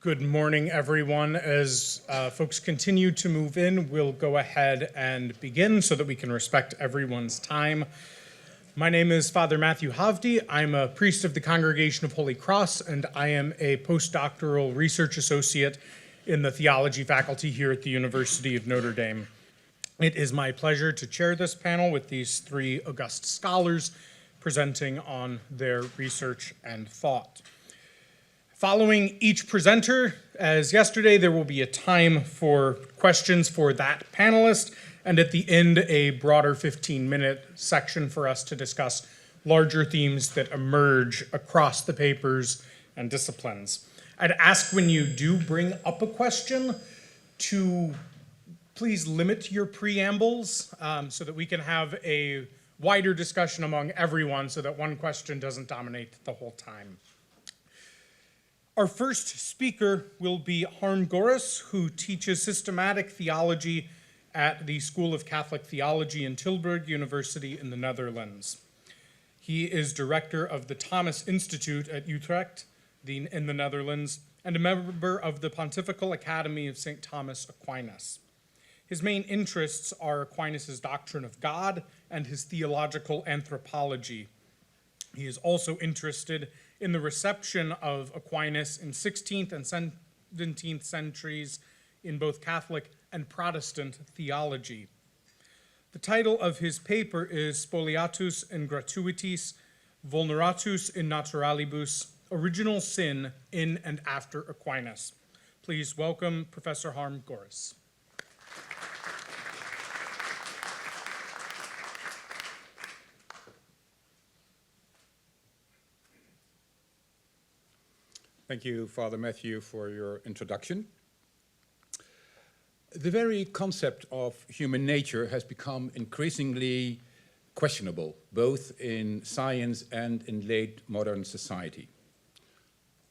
Good morning, everyone. As folks continue to move in, we'll go ahead and begin so that we can respect everyone's time. My name is Father Matthew Hovde. I'm a priest of the Congregation of Holy Cross, and I am a postdoctoral research associate in the theology faculty here at the University of Notre Dame. It is my pleasure to chair this panel with these three august scholars presenting on their research and thought. Following each presenter, as yesterday, there will be a time for questions for that panelist, and at the end, a broader 15-minute section for us to discuss larger themes that emerge across the papers and disciplines. I'd ask when you do bring up a question to please limit your preambles so that we can have a wider discussion among everyone so that one question doesn't dominate the whole time. Our first speaker will be Harm Goris, who teaches systematic theology at the School of Catholic Theology in Tilburg University in the Netherlands. He is director of the Thomas Institute at Utrecht in the Netherlands and a member of the Pontifical Academy of St. Thomas Aquinas. His main interests are Aquinas' doctrine of God and his theological anthropology. He is also interested in the reception of Aquinas in 16th and 17th centuries in both Catholic and Protestant theology. The title of his paper is Spoliatus in gratuitis, vulneratus in naturalibus, original sin in and after Aquinas. Please welcome Professor Harm Goris. Thank you, Father Matthew, for your introduction. The very concept of human nature has become increasingly questionable, both in science and in late modern society.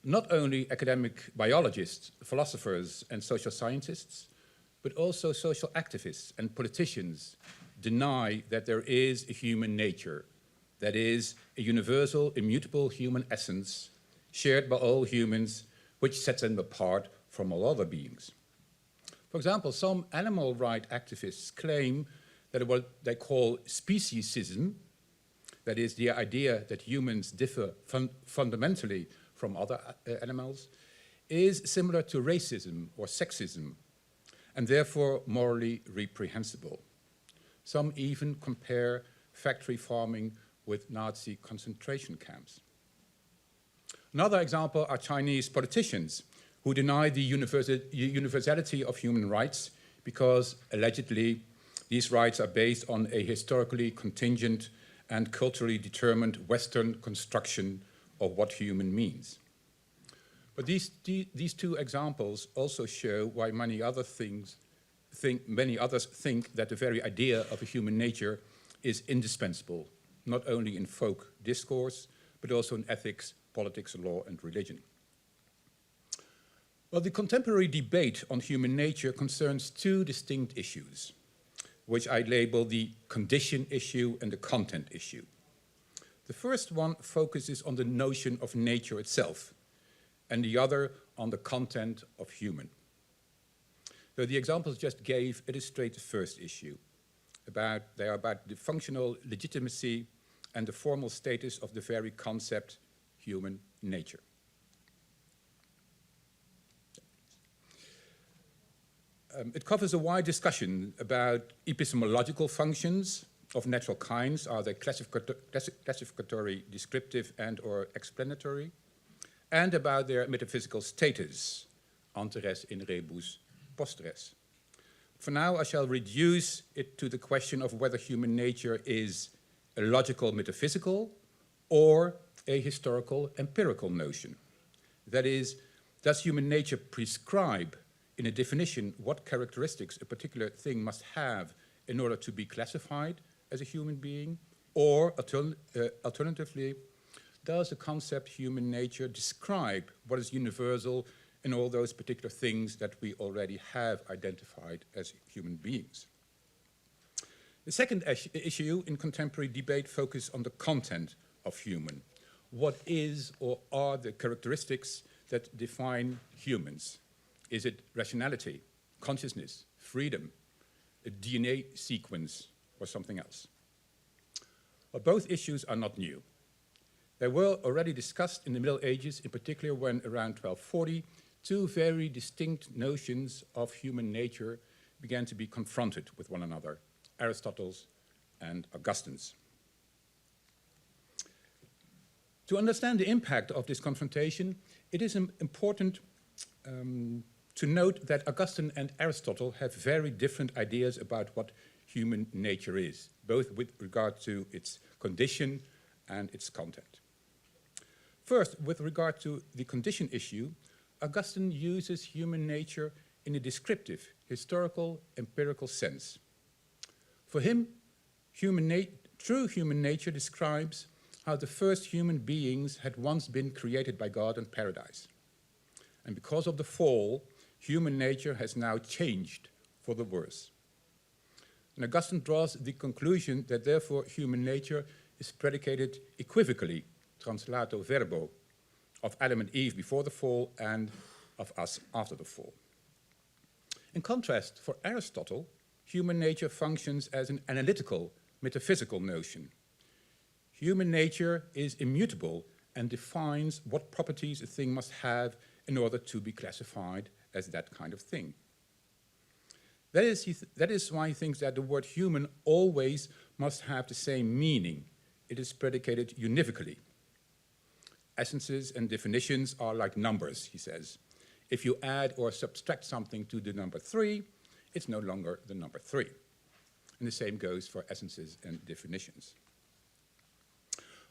Not only academic biologists, philosophers, and social scientists, but also social activists and politicians deny that there is a human nature, that is, a universal, immutable human essence shared by all humans, which sets them apart from all other beings. For example, some animal rights activists claim that what they call speciesism, that is the idea that humans differ fundamentally from other animals, is similar to racism or sexism, and therefore morally reprehensible. Some even compare factory farming with Nazi concentration camps. Another example are Chinese politicians who deny the universality of human rights because allegedly these rights are based on a historically contingent and culturally determined Western construction of what human means. But these two examples also show why many others think that the very idea of a human nature is indispensable, not only in folk discourse, but also in ethics, politics, law, and religion. Well, the contemporary debate on human nature concerns two distinct issues, which I label the condition issue and the content issue. The first one focuses on the notion of nature itself, and the other on the content of human. So the examples just gave illustrate the first issue. They are about the functional legitimacy and the formal status of the very concept human nature. It covers a wide discussion about epistemological functions of natural kinds. Are they classificatory, descriptive, and or explanatory? And about their metaphysical status, ante res in rebus post res. For now, I shall reduce it to the question of whether human nature is a logical metaphysical or a historical empirical notion. That is, does human nature prescribe in a definition what characteristics a particular thing must have in order to be classified as a human being? Or alternatively, does the concept human nature describe what is universal in all those particular things that we already have identified as human beings? The second issue in contemporary debate focuses on the content of human. What is or are the characteristics that define humans? Is it rationality, consciousness, freedom, a DNA sequence, or something else? Well, both issues are not new. They were already discussed in the Middle Ages, in particular when around 1240, two very distinct notions of human nature began to be confronted with one another, Aristotle's and Augustine's. To understand the impact of this confrontation, it is important to note that Augustine and Aristotle have very different ideas about what human nature is, both with regard to its condition and its content. First, with regard to the condition issue, Augustine uses human nature in a descriptive, historical, empirical sense. For him, true human nature describes how the first human beings had once been created by God in paradise. And because of the fall, human nature has now changed for the worse. And Augustine draws the conclusion that therefore human nature is predicated equivocally, translato verbo, of Adam and Eve before the fall and of us after the fall. In contrast, for Aristotle, human nature functions as an analytical, metaphysical notion. Human nature is immutable and defines what properties a thing must have in order to be classified as that kind of thing. That is why he thinks that the word human always must have the same meaning. It is predicated univocally. Essences and definitions are like numbers, he says. If you add or subtract something to the number 3, it's no longer the number 3. And the same goes for essences and definitions.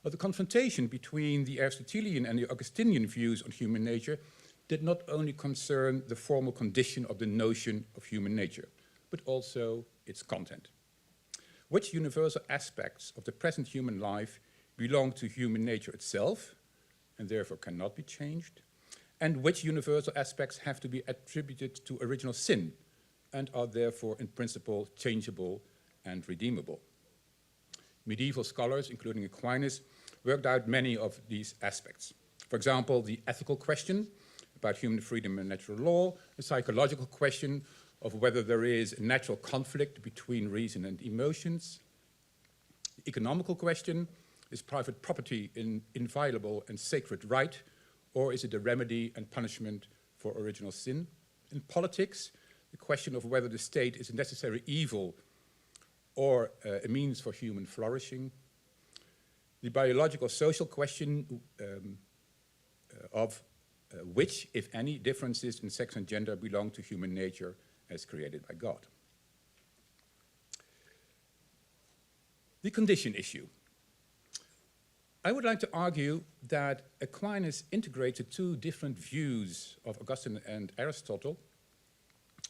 Well, the confrontation between the Aristotelian and the Augustinian views on human nature did not only concern the formal condition of the notion of human nature, but also its content. Which universal aspects of the present human life belong to human nature itself, and therefore cannot be changed, and which universal aspects have to be attributed to original sin, and are therefore in principle changeable and redeemable. Medieval scholars, including Aquinas, worked out many of these aspects. For example, the ethical question about human freedom and natural law, the psychological question of whether there is a natural conflict between reason and emotions, the economical question, is private property an inviolable and sacred right, or is it a remedy and punishment for original sin? In politics, the question of whether the state is a necessary evil or a means for human flourishing. The biological social question of which, if any, differences in sex and gender belong to human nature as created by God. The condition issue. I would like to argue that Aquinas integrated two different views of Augustine and Aristotle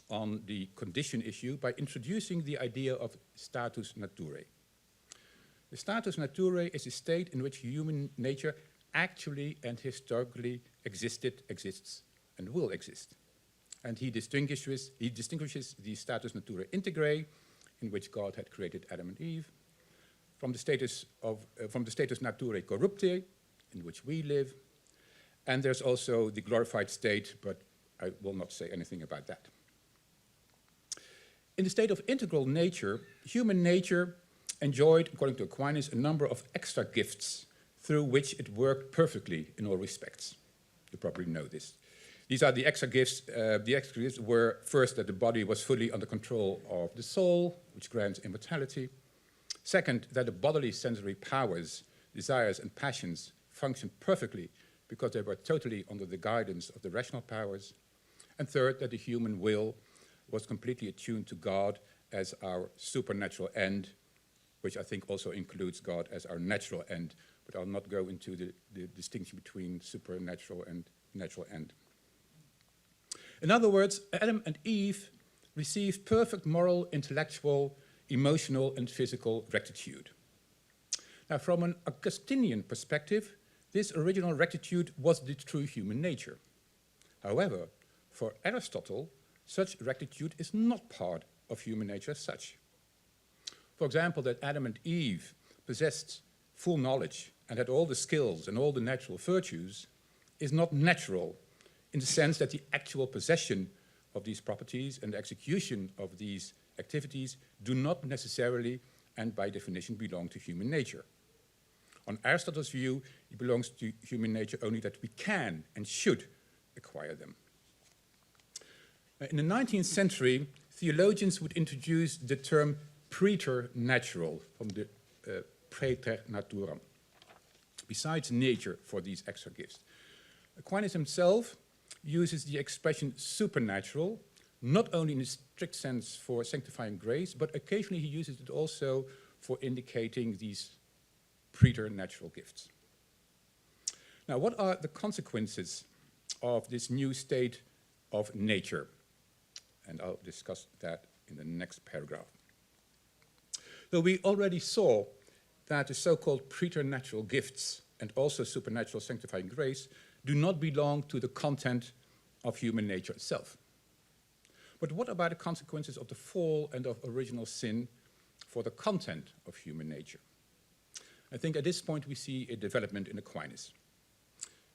on the condition issue by introducing the idea of status naturae. The status naturae is a state in which human nature actually and historically existed, exists, and will exist. And he distinguishes the status naturae integrae, in which God had created Adam and Eve, from the status naturae corruptae, in which we live, and there's also the glorified state, but I will not say anything about that. In the state of integral nature, human nature enjoyed, according to Aquinas, a number of extra gifts through which it worked perfectly in all respects. You probably know this. These are the extra gifts. The extra gifts were first that the body was fully under control of the soul, which grants immortality. Second, that the bodily sensory powers, desires and passions functioned perfectly because they were totally under the guidance of the rational powers. And third, that the human will was completely attuned to God as our supernatural end, which I think also includes God as our natural end, but I'll not go into the distinction between supernatural and natural end. In other words, Adam and Eve received perfect moral, intellectual, emotional and physical rectitude. Now, from an Augustinian perspective, this original rectitude was the true human nature. However, for Aristotle, such rectitude is not part of human nature as such. For example, that Adam and Eve possessed full knowledge and had all the skills and all the natural virtues is not natural in the sense that the actual possession of these properties and the execution of these activities do not necessarily and by definition belong to human nature. On Aristotle's view, it belongs to human nature only that we can and should acquire them. In the 19th century, theologians would introduce the term preternatural from the praeternaturam, besides nature for these extra gifts. Aquinas himself uses the expression supernatural, not only in the strict sense for sanctifying grace, but occasionally he uses it also for indicating these preternatural gifts. Now, what are the consequences of this new state of nature? And I'll discuss that in the next paragraph. So we already saw that the so-called preternatural gifts and also supernatural sanctifying grace do not belong to the content of human nature itself. But what about the consequences of the fall and of original sin for the content of human nature? I think at this point we see a development in Aquinas.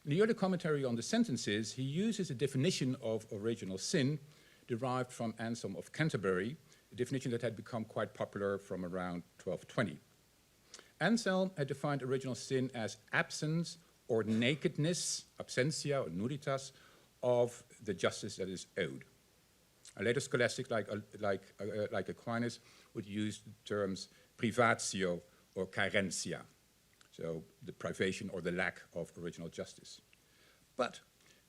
In the early commentary on the sentences, he uses a definition of original sin derived from Anselm of Canterbury, a definition that had become quite popular from around 1220. Anselm had defined original sin as absence or nakedness, absentia or nullitas, of the justice that is owed. A later scholastic like Aquinas would use the terms privatio or carentia, so the privation or the lack of original justice. But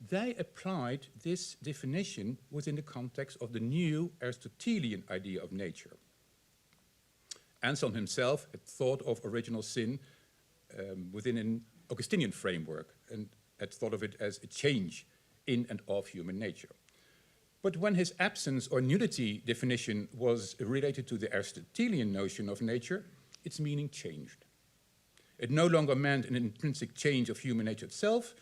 they applied this definition within the context of the new Aristotelian idea of nature. Anselm himself had thought of original sin within an Augustinian framework and had thought of it as a change in and of human nature. But when his absence or nullity definition was related to the Aristotelian notion of nature, its meaning changed. It no longer meant an intrinsic change of human nature itself,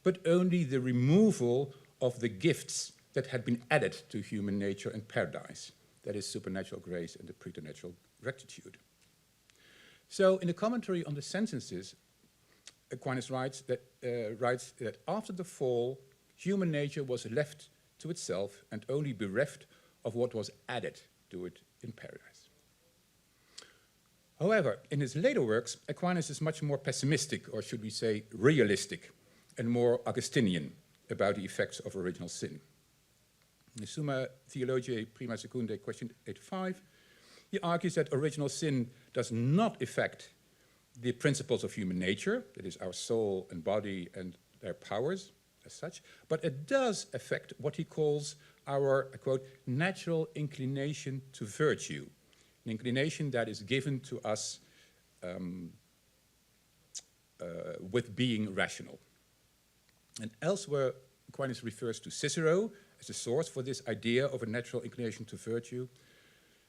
but only the removal of the gifts that had been added to human nature and paradise, that is supernatural grace and the preternatural rectitude. So in the commentary on the sentences, Aquinas writes that after the fall, human nature was left to itself and only bereft of what was added to it in paradise. However, in his later works, Aquinas is much more pessimistic, or should we say realistic, and more Augustinian about the effects of original sin. In the Summa Theologiae Prima Secundae, question 85, he argues that original sin does not affect the principles of human nature, that is our soul and body and their powers as such, but it does affect what he calls our, I quote, natural inclination to virtue, an inclination that is given to us with being rational. And elsewhere, Aquinas refers to Cicero as a source for this idea of a natural inclination to virtue,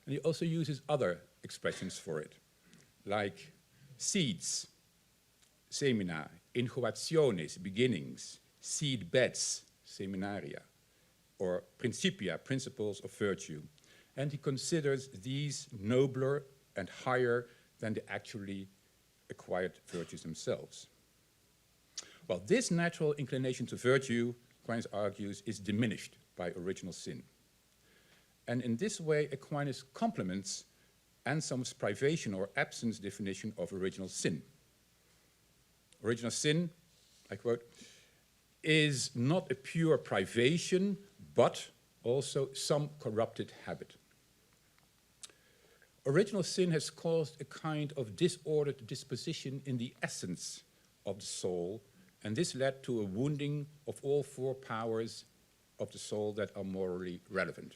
and he also uses other expressions for it, like seeds, semina, incubationes, beginnings, seed beds, seminaria, or principia, principles of virtue. And he considers these nobler and higher than the actually acquired virtues themselves. Well, this natural inclination to virtue, Aquinas argues, is diminished by original sin. And in this way, Aquinas complements Anselm's privation or absence definition of original sin. Original sin, I quote, is not a pure privation, but also some corrupted habit. Original sin has caused a kind of disordered disposition in the essence of the soul, and this led to a wounding of all four powers of the soul that are morally relevant.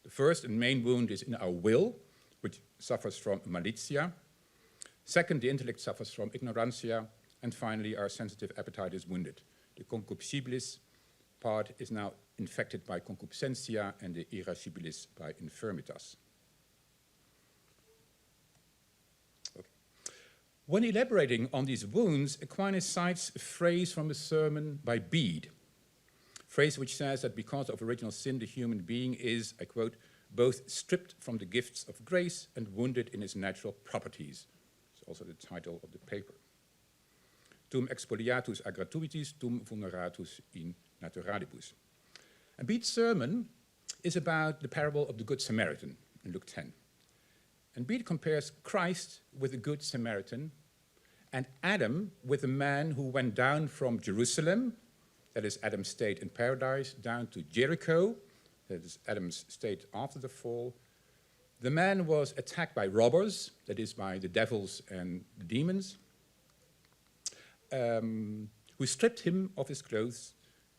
The first and main wound is in our will, which suffers from malitia. Second, the intellect suffers from ignorantia. And finally, our sensitive appetite is wounded. The concupiscibilis part is now infected by concupiscentia and the irascibilis by infirmitas. Okay. When elaborating on these wounds, Aquinas cites a phrase from a sermon by Bede, a phrase which says that because of original sin, the human being is, I quote, both stripped from the gifts of grace and wounded in his natural properties. It's also the title of the paper. tum expoliatus a gratuitis, tum vulneratus in naturalibus. And Bede's sermon is about the parable of the Good Samaritan in Luke 10. And Bede compares Christ with the Good Samaritan and Adam with the man who went down from Jerusalem, that is Adam's state in paradise, down to Jericho, that is Adam's state after the fall. The man was attacked by robbers, that is by the devils and the demons, who stripped him of his clothes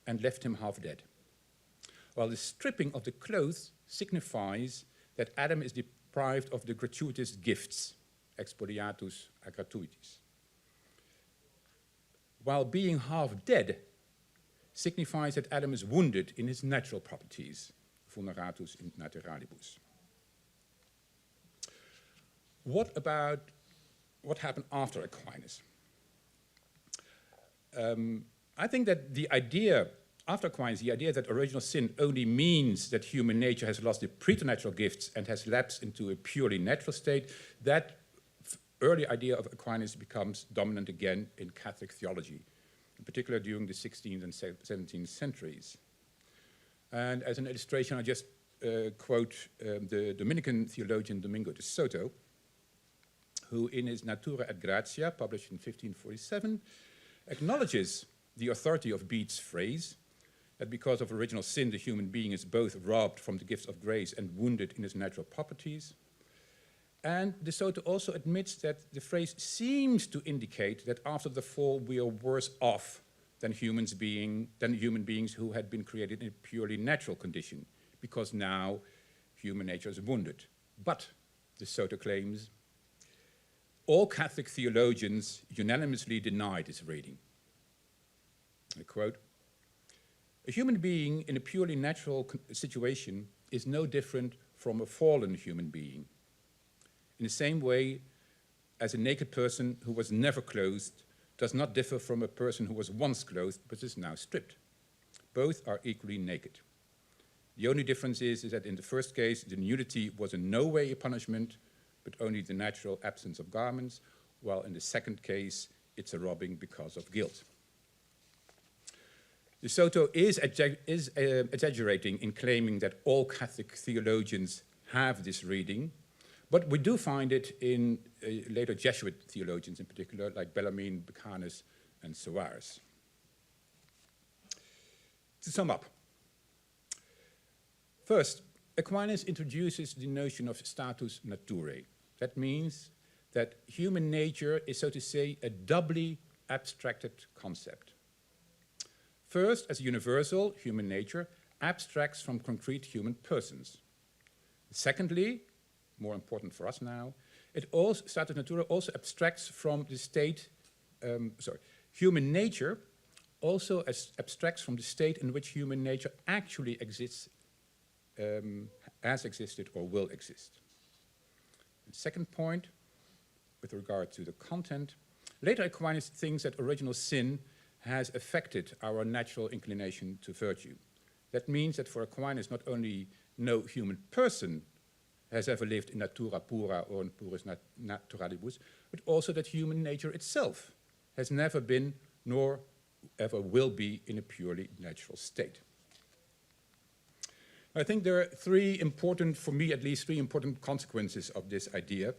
and left him half dead. While the stripping of the clothes signifies that Adam is deprived of the gratuitous gifts, expoliatus a gratuitis. While being half dead signifies that Adam is wounded in his natural properties, vulneratus in naturalibus. What happened after Aquinas? I think that the idea, after Aquinas, the idea that original sin only means that human nature has lost the preternatural gifts and has lapsed into a purely natural state, that early idea of Aquinas becomes dominant again in Catholic theology, in particular during the 16th and 17th centuries. And as an illustration, I just quote the Dominican theologian Domingo de Soto, who in his Natura et Gratia, published in 1547, acknowledges the authority of Bede's phrase that because of original sin, the human being is both robbed from the gifts of grace and wounded in his natural properties. And De Soto also admits that the phrase seems to indicate that after the fall we are worse off than human beings who had been created in a purely natural condition, because now human nature is wounded. But, De Soto claims, all Catholic theologians unanimously deny this reading. I quote, "A human being in a purely natural situation is no different from a fallen human being. In the same way as a naked person who was never clothed does not differ from a person who was once clothed but is now stripped. Both are equally naked. The only difference is that in the first case, the nudity was in no way a punishment, but only the natural absence of garments, while in the second case, it's a robbing because of guilt." De Soto is exaggerating in claiming that all Catholic theologians have this reading, but we do find it in later Jesuit theologians in particular, like Bellarmine, Becanus, and Soares. To sum up, first, Aquinas introduces the notion of status naturae. That means that human nature is, so to say, a doubly abstracted concept. First, as universal, human nature abstracts from concrete human persons. Secondly, more important for us now, status naturae also abstracts from the state, human nature also abstracts from the state in which human nature actually exists, has existed or will exist. The second point, with regard to the content, later Aquinas thinks that original sin has affected our natural inclination to virtue. That means that for Aquinas, not only no human person has ever lived in natura pura or in purus naturalibus, but also that human nature itself has never been nor ever will be in a purely natural state. I think there are three important, for me at least, three important consequences of this idea.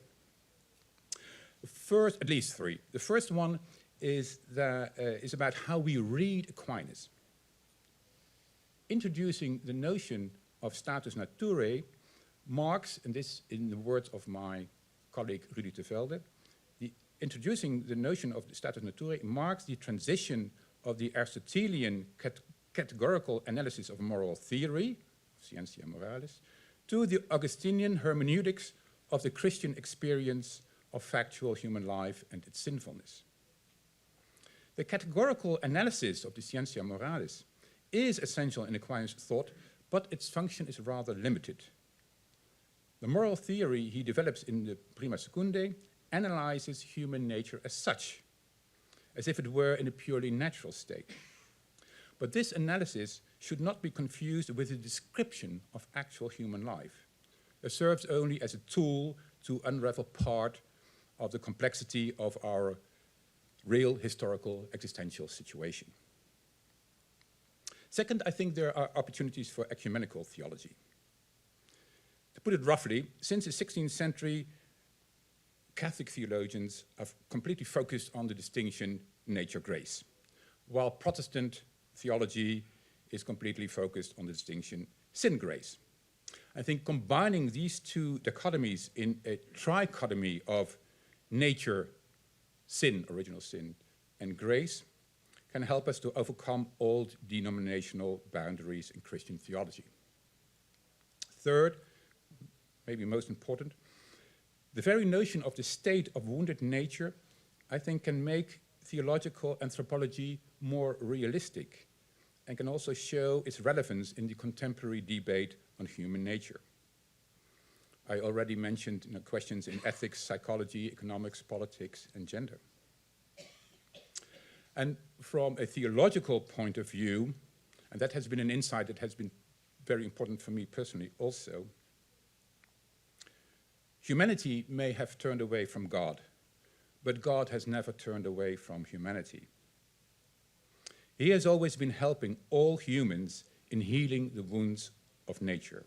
First, at least three. The first one is about how we read Aquinas. Introducing the notion of status naturae marks, and this in the words of my colleague Rudy de Velde, introducing the notion of the status naturae marks the transition of the Aristotelian categorical analysis of moral theory, Scientia Moralis, to the Augustinian hermeneutics of the Christian experience of factual human life and its sinfulness. The categorical analysis of the Scientia Moralis is essential in Aquinas' thought, but its function is rather limited. The moral theory he develops in the Prima Secundae analyzes human nature as such, as if it were in a purely natural state. But this analysis should not be confused with a description of actual human life. It serves only as a tool to unravel part of the complexity of our real historical existential situation. Second, I think there are opportunities for ecumenical theology. To put it roughly, since the 16th century, Catholic theologians have completely focused on the distinction nature-grace, while Protestant theology is completely focused on the distinction sin-grace. I think combining these two dichotomies in a trichotomy of nature, sin, original sin, and grace can help us to overcome old denominational boundaries in Christian theology. Third, maybe most important, the very notion of the state of wounded nature, I think, can make theological anthropology more realistic and can also show its relevance in the contemporary debate on human nature. I already mentioned questions in ethics, psychology, economics, politics, and gender. And from a theological point of view, and that has been an insight that has been very important for me personally also, humanity may have turned away from God, but God has never turned away from humanity. He has always been helping all humans in healing the wounds of nature.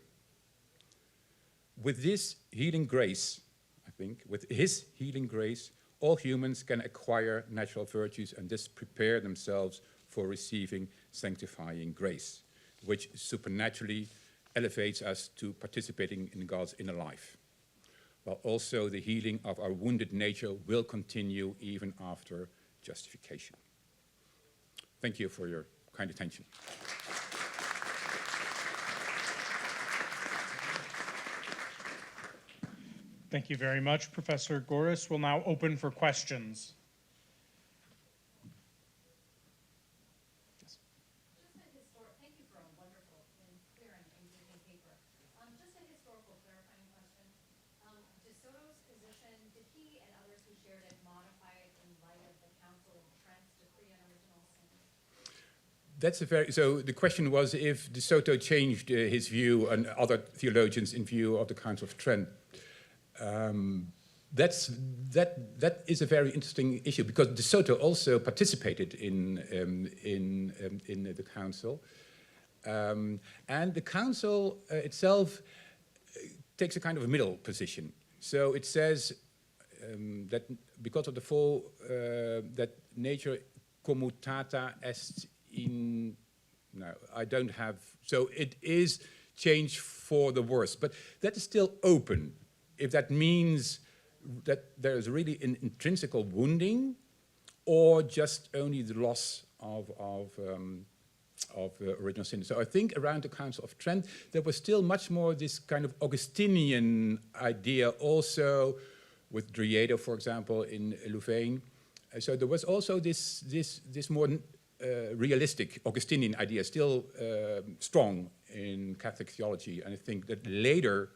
With this healing grace, I think, with his healing grace, all humans can acquire natural virtues and thus prepare themselves for receiving sanctifying grace, which supernaturally elevates us to participating in God's inner life. While also the healing of our wounded nature will continue even after justification. Thank you for your kind attention. Thank you very much, Professor Goris. We'll now open for questions. Thank you for a wonderful and clear and engaging paper. Just a historical clarifying question. De Soto's position, did he and others who shared it modify it in light of the Council of Trent's decree on original sin? So the question was if De Soto changed his view and other theologians in view of the Council of Trent. That is a very interesting issue because De Soto also participated in the council, and the council itself takes a kind of a middle position. So it says that because of the fall, that nature commutata est in. No, I don't have. So it is changed for the worse, but that is still open. If that means that there is really an intrinsic wounding, or just only the loss of original sin. So I think around the Council of Trent, there was still much more this kind of Augustinian idea also, with Driedo, for example, in Louvain. So there was also this more realistic Augustinian idea still strong in Catholic theology. And I think that later,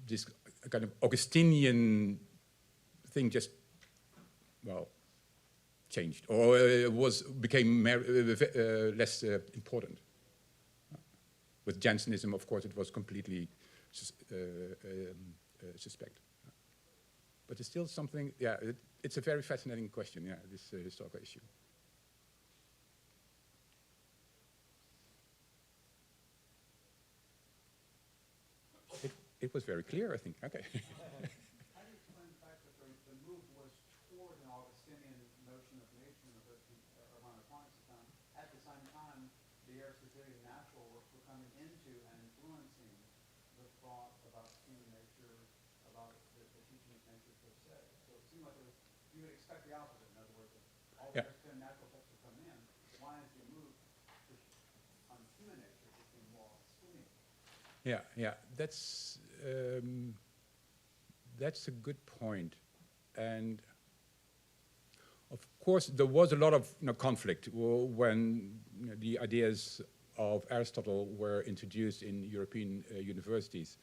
this kind of Augustinian thing just, well, changed, or became less important. With Jansenism, of course, it was completely suspect. But it's still something, yeah, it's a very fascinating question, yeah, this historical issue. It was very clear, I think. Okay. How do you explain the fact that the move was toward an Augustinian notion of nature around Aquinas' time? At the same time, the Aristotelian natural were coming into and influencing the thought about human nature, about the teaching of nature per se. So it seemed like you would expect the opposite. In other words, if all the Aristotelian natural texts would come in, why is the move on human nature to be more Augustinian? Yeah, that's a good point. And of course, there was a lot of conflict when the ideas of Aristotle were introduced in European universities.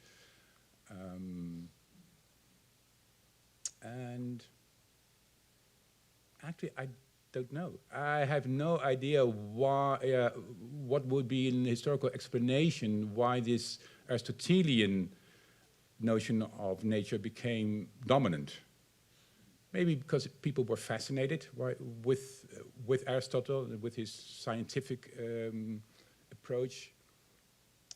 And actually, I don't know. I have no idea why, what would be an historical explanation why this Aristotelian notion of nature became dominant. Maybe because people were fascinated with Aristotle and with his scientific approach.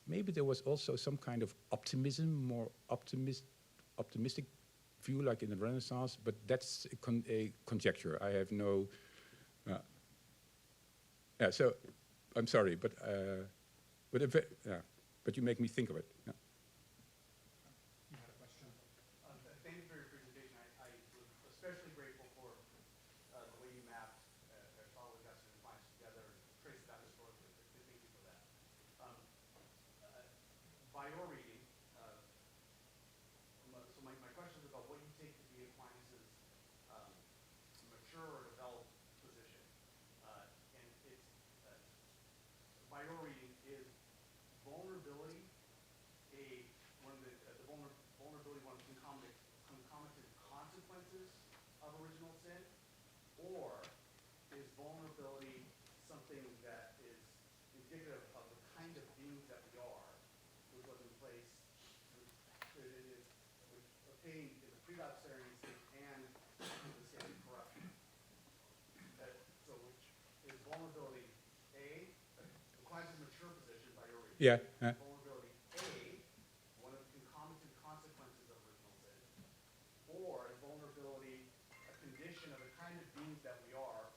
Maybe there was also some kind of optimism, more optimistic view, like in the Renaissance. But that's a conjecture. I have no. Yeah. So, I'm sorry, but you make me think of it. Yeah. Thank you for your presentation. I was especially grateful for the way you mapped Aristotle, Augustine, and Aquinas together and traced that historically. Thank you for that. By your reading, so my question is about what you take to be Aquinas' mature or developed position. And it's, by your reading, is vulnerability vulnerability one of the concomitant consequences of original sin, or is vulnerability something that is indicative of the kind of beings that we are, which was in place, which obtained in the pre-lapsarian state and in the state of corruption? So which is vulnerability A, Aquinas' mature position by your reading? Yeah. Vulnerability A, one of the concomitant consequences of original sin, or is vulnerability a condition of the kind of beings that we are,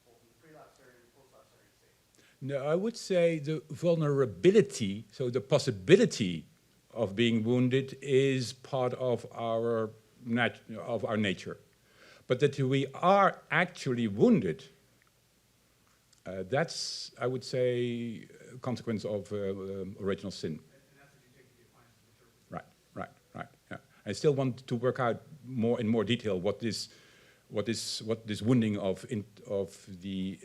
both in the pre-lapsarian and post-lapsarian state? No, I would say the vulnerability, so the possibility of being wounded, is part of our nature. But that we are actually wounded, that's, I would say, a consequence of original sin. And that's what you take to be Aquinas' mature position. Right. Yeah. I still want to work out in more detail what this wounding of the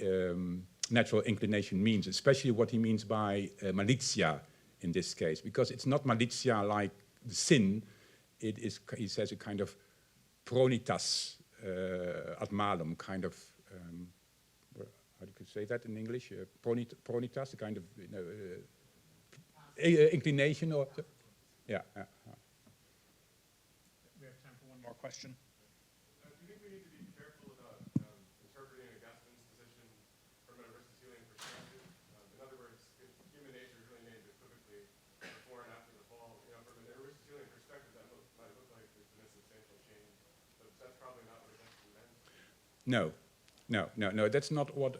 natural inclination means, especially what he means by malitia in this case, because it's not malitia like the sin. It is, he says, a kind of pronitas ad malum, kind of. How do you say that in English? Pronitas, a kind of inclination, or yeah. We have time for one more question. Do you think we need to be careful about interpreting Augustine's position from an Aristotelian perspective? In other words, if human nature is really named equivocally before and after the fall, from an Aristotelian perspective, that might look like there's been a substantial change, but that's probably not what Augustine meant. No, that's not what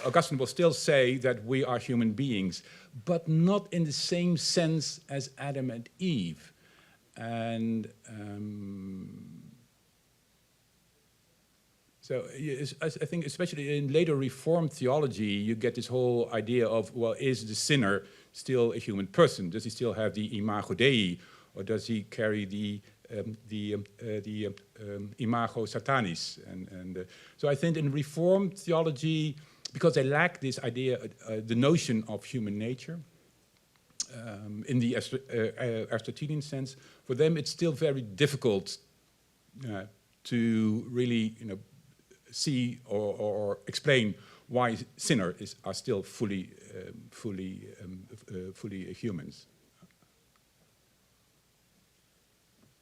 Augustine will still say that we are human beings, but not in the same sense as Adam and Eve. And so I think especially in later Reformed theology, you get this whole idea of, well, is the sinner still a human person? Does he still have the imago Dei, or does he carry the imago Satanis? And so I think in Reformed theology, because they lack this idea, the notion of human nature, in the Aristotelian sense, for them it's still very difficult to really, see or explain why sinners are still fully humans.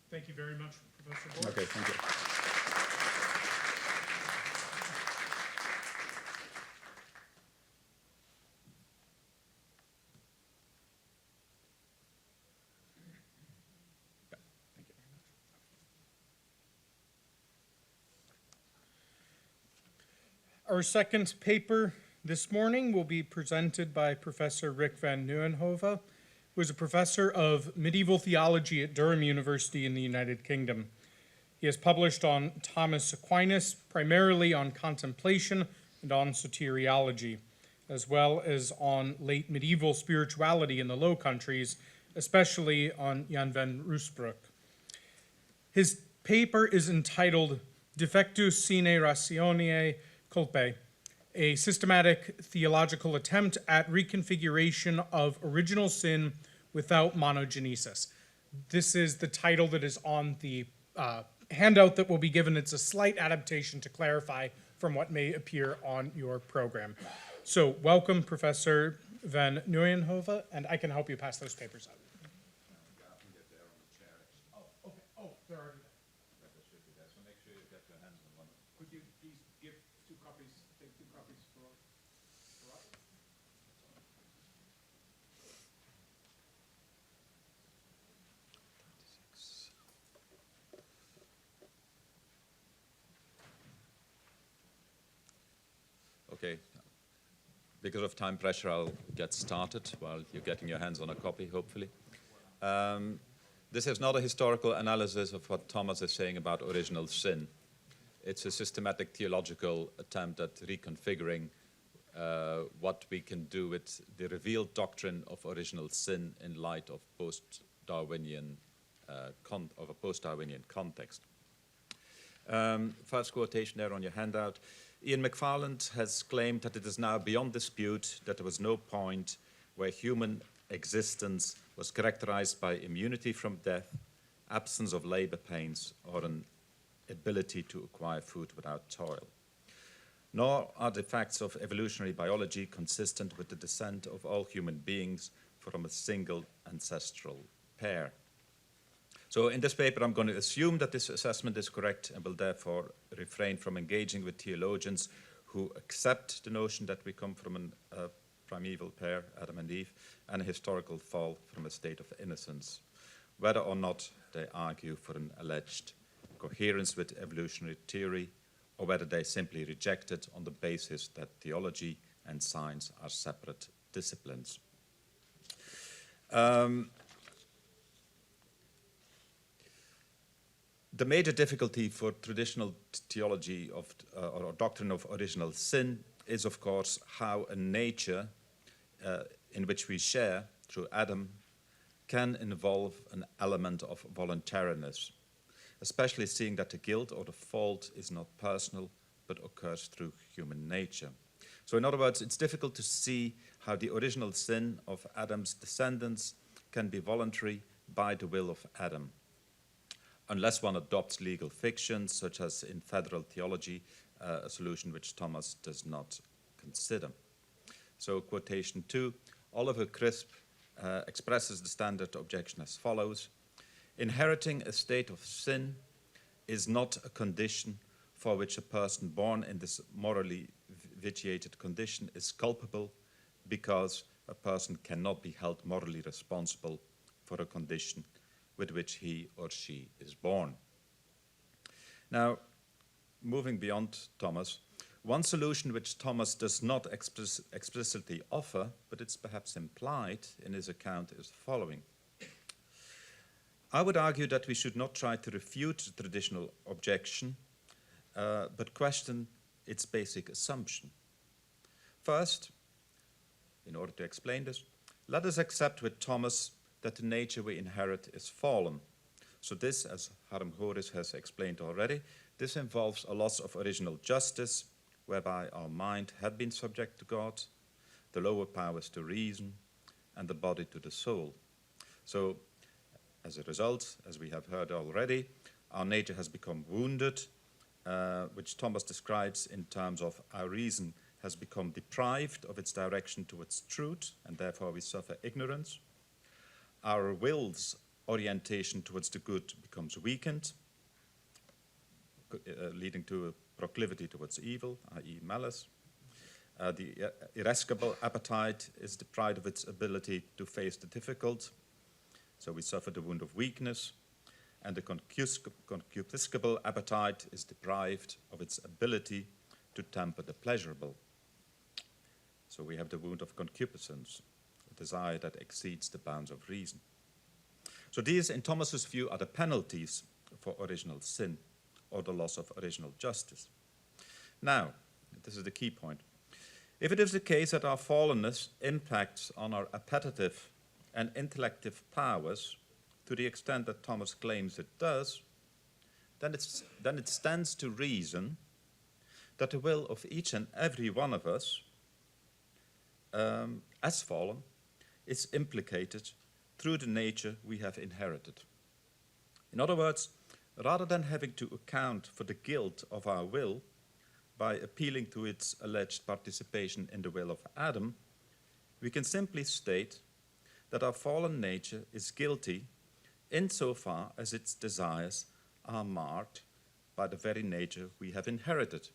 Thank you very much, Professor Goris. Okay, thank you. Our second paper this morning will be presented by Professor Rick van Nieuwenhove, who is a professor of medieval theology at Durham University in the United Kingdom. He has published on Thomas Aquinas, primarily on contemplation and on soteriology, as well as on late medieval spirituality in the Low Countries, especially on Jan van Ruysbroek. His paper is entitled Defectus sine ratione culpae, a systematic theological attempt at reconfiguration of original sin without monogenesis. This is the title that is on the handout that will be given. It's a slight adaptation to clarify from what may appear on your program. So welcome, Professor van Nieuwenhove, and I can help you pass those papers out. Oh, okay. Oh, they're already there. 2 copies for us. Okay. Because of time pressure, I'll get started while you're getting your hands on a copy, hopefully. This is not a historical analysis of what Thomas is saying about original sin. It's a systematic theological attempt at reconfiguring what we can do with the revealed doctrine of original sin in light of post-Darwinian of a post-Darwinian context. First quotation there on your handout. Ian McFarland has claimed that it is now beyond dispute that there was no point where human existence was characterized by immunity from death, absence of labor pains, or an ability to acquire food without toil. Nor are the facts of evolutionary biology consistent with the descent of all human beings from a single ancestral pair. So in this paper, I'm going to assume that this assessment is correct and will therefore refrain from engaging with theologians who accept the notion that we come from a primeval pair, Adam and Eve, and a historical fall from a state of innocence, whether or not they argue for an alleged coherence with evolutionary theory, or whether they simply reject it on the basis that theology and science are separate disciplines. The major difficulty for traditional theology of, or doctrine of original sin is, of course, how a nature in which we share through Adam can involve an element of voluntariness, especially seeing that the guilt or the fault is not personal but occurs through human nature. So in other words, it's difficult to see how the original sin of Adam's descendants can be voluntary by the will of Adam, unless one adopts legal fictions, such as in federal theology, a solution which Thomas does not consider. So quotation 2, Oliver Crisp expresses the standard objection as follows: inheriting a state of sin is not a condition for which a person born in this morally vitiated condition is culpable, because a person cannot be held morally responsible for a condition with which he or she is born. Now, moving beyond Thomas, one solution which Thomas does not explicitly offer, but it's perhaps implied in his account, is the following. I would argue that we should not try to refute the traditional objection, but question its basic assumption. First, in order to explain this, let us accept with Thomas that the nature we inherit is fallen. So this, as Harm Goris has explained already, this involves a loss of original justice, whereby our mind had been subject to God, the lower powers to reason, and the body to the soul. So, as a result, as we have heard already, our nature has become wounded, which Thomas describes in terms of our reason has become deprived of its direction towards truth, and therefore we suffer ignorance. Our will's orientation towards the good becomes weakened, leading to a proclivity towards evil, i.e. malice. The irascible appetite is deprived of its ability to face the difficult, so we suffer the wound of weakness. And the concupiscible appetite is deprived of its ability to temper the pleasurable. So we have the wound of concupiscence, a desire that exceeds the bounds of reason. So these, in Thomas's view, are the penalties for original sin, or the loss of original justice. Now, this is the key point. If it is the case that our fallenness impacts on our appetitive and intellective powers to the extent that Thomas claims it does, then it stands to reason that the will of each and every one of us, as fallen, is implicated through the nature we have inherited. In other words, rather than having to account for the guilt of our will by appealing to its alleged participation in the will of Adam, we can simply state that our fallen nature is guilty insofar as its desires are marked by the very nature we have inherited.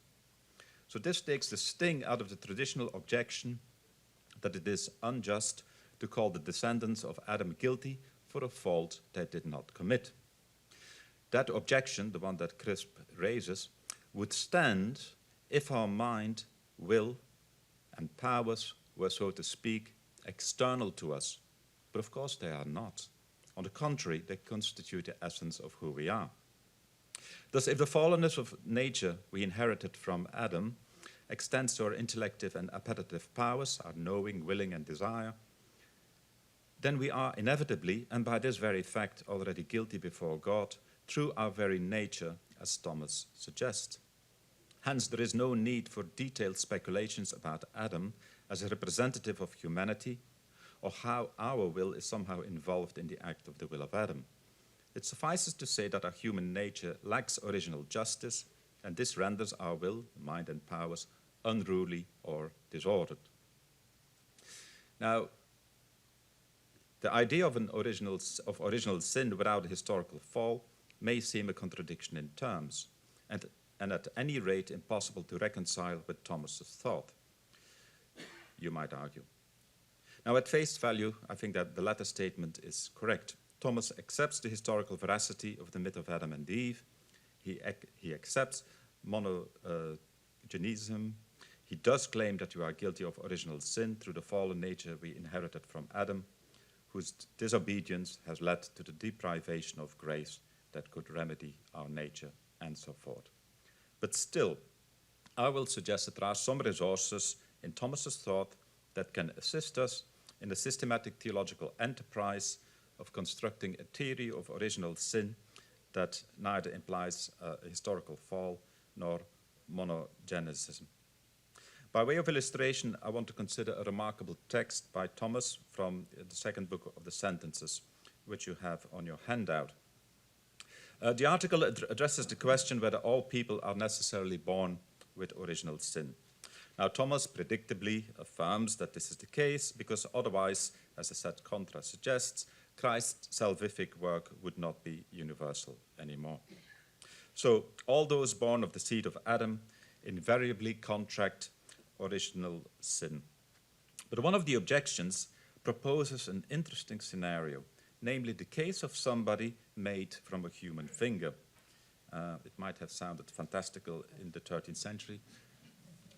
So this takes the sting out of the traditional objection that it is unjust to call the descendants of Adam guilty for a fault they did not commit. That objection, the one that Crisp raises, would stand if our mind, will, and powers were, so to speak, external to us. But of course they are not. On the contrary, they constitute the essence of who we are. Thus, if the fallenness of nature we inherited from Adam extends to our intellective and appetitive powers, our knowing, willing, and desire, then we are inevitably, and by this very fact, already guilty before God through our very nature, as Thomas suggests. Hence, there is no need for detailed speculations about Adam as a representative of humanity, or how our will is somehow involved in the act of the will of Adam. It suffices to say that our human nature lacks original justice, and this renders our will, mind, and powers unruly or disordered. Now, the idea of original sin without a historical fall may seem a contradiction in terms, and at any rate impossible to reconcile with Thomas's thought, you might argue. Now, at face value, I think that the latter statement is correct. Thomas accepts the historical veracity of the myth of Adam and Eve. He accepts monogenism. He does claim that you are guilty of original sin through the fallen nature we inherited from Adam, whose disobedience has led to the deprivation of grace that could remedy our nature, and so forth. But still, I will suggest that there are some resources in Thomas's thought that can assist us in the systematic theological enterprise of constructing a theory of original sin that neither implies a historical fall nor monogenism. By way of illustration, I want to consider a remarkable text by Thomas from the second book of the Sentences, which you have on your handout. The article addresses the question whether all people are necessarily born with original sin. Now, Thomas predictably affirms that this is the case because otherwise, as the said contra suggests, Christ's salvific work would not be universal anymore. So, all those born of the seed of Adam invariably contract original sin. But one of the objections proposes an interesting scenario, namely the case of somebody made from a human finger. It might have sounded fantastical in the 13th century.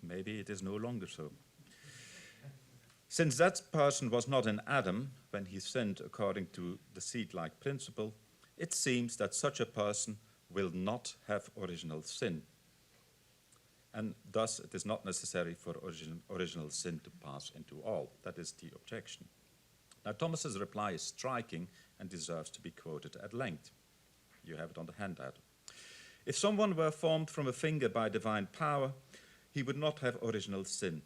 Maybe it is no longer so. Since that person was not in Adam when he sinned according to the seed-like principle, it seems that such a person will not have original sin. And thus it is not necessary for original sin to pass into all. That is the objection. Now, Thomas's reply is striking and deserves to be quoted at length. You have it on the handout. If someone were formed from a finger by divine power, he would not have original sin,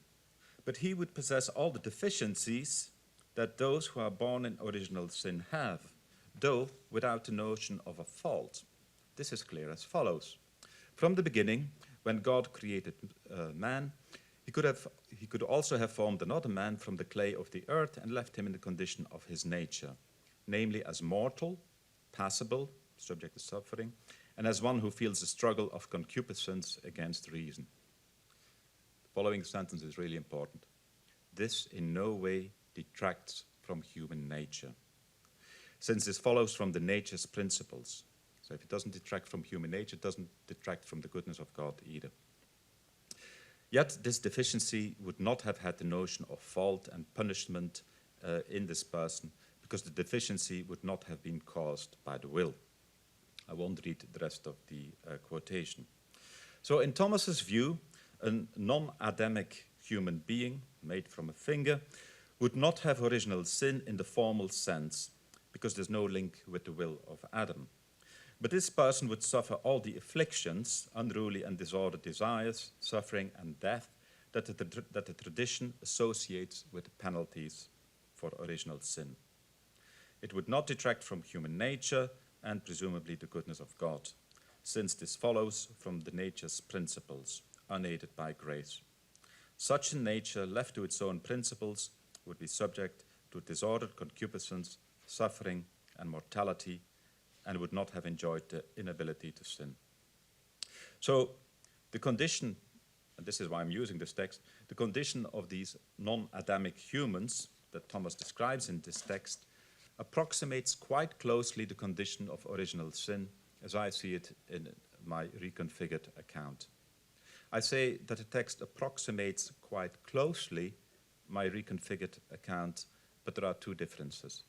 but he would possess all the deficiencies that those who are born in original sin have, though without the notion of a fault. This is clear as follows. From the beginning, when God created man, he could also have formed another man from the clay of the earth and left him in the condition of his nature, namely as mortal, passible, subject to suffering, and as one who feels the struggle of concupiscence against reason. The following sentence is really important. This in no way detracts from human nature, since this follows from the nature's principles. So if it doesn't detract from human nature, it doesn't detract from the goodness of God either. Yet this deficiency would not have had the notion of fault and punishment in this person, because the deficiency would not have been caused by the will. I won't read the rest of the quotation. So in Thomas's view, a non-Adamic human being made from a finger would not have original sin in the formal sense, because there's no link with the will of Adam. But this person would suffer all the afflictions, unruly and disordered desires, suffering and death that the tradition associates with penalties for original sin. It would not detract from human nature and presumably the goodness of God, since this follows from the nature's principles, unaided by grace. Such a nature, left to its own principles, would be subject to disordered concupiscence, suffering, and mortality, and would not have enjoyed the inability to sin. So the condition and this is why I'm using this text, the condition of these non-Adamic humans that Thomas describes in this text approximates quite closely the condition of original sin as I see it in my reconfigured account. I say that the text approximates quite closely my reconfigured account, but there are two differences.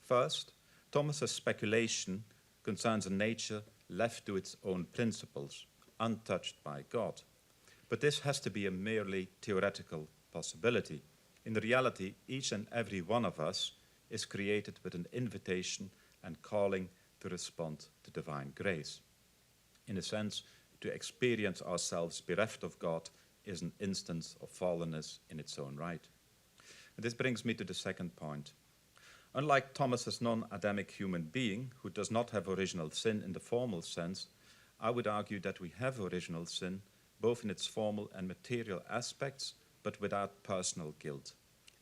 First, Thomas's speculation concerns a nature left to its own principles, untouched by God. But this has to be a merely theoretical possibility. In reality, each and every one of us is created with an invitation and calling to respond to divine grace. In a sense, to experience ourselves bereft of God is an instance of fallenness in its own right. And this brings me to the second point. Unlike Thomas's non-Adamic human being, who does not have original sin in the formal sense, I would argue that we have original sin, both in its formal and material aspects, but without personal guilt,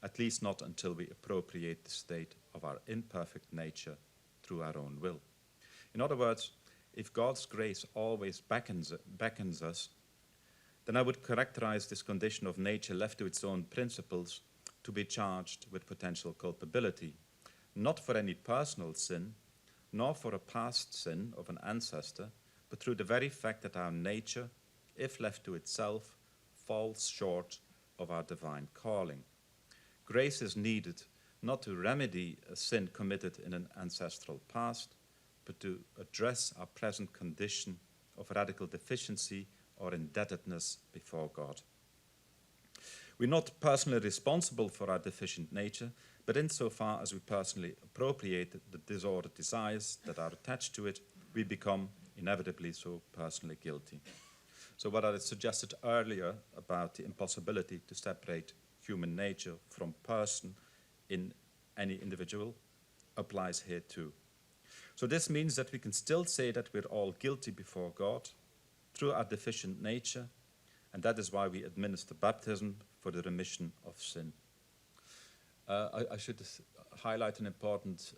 at least not until we appropriate the state of our imperfect nature through our own will. In other words, if God's grace always beckons us, then I would characterize this condition of nature left to its own principles to be charged with potential culpability, not for any personal sin, nor for a past sin of an ancestor, but through the very fact that our nature, if left to itself, falls short of our divine calling. Grace is needed not to remedy a sin committed in an ancestral past, but to address our present condition of radical deficiency or indebtedness before God. We're not personally responsible for our deficient nature, but insofar as we personally appropriate the disordered desires that are attached to it, we become inevitably so personally guilty. So what I suggested earlier about the impossibility to separate human nature from person in any individual applies here too. So this means that we can still say that we're all guilty before God through our deficient nature, and that is why we administer baptism for the remission of sin. I should highlight an important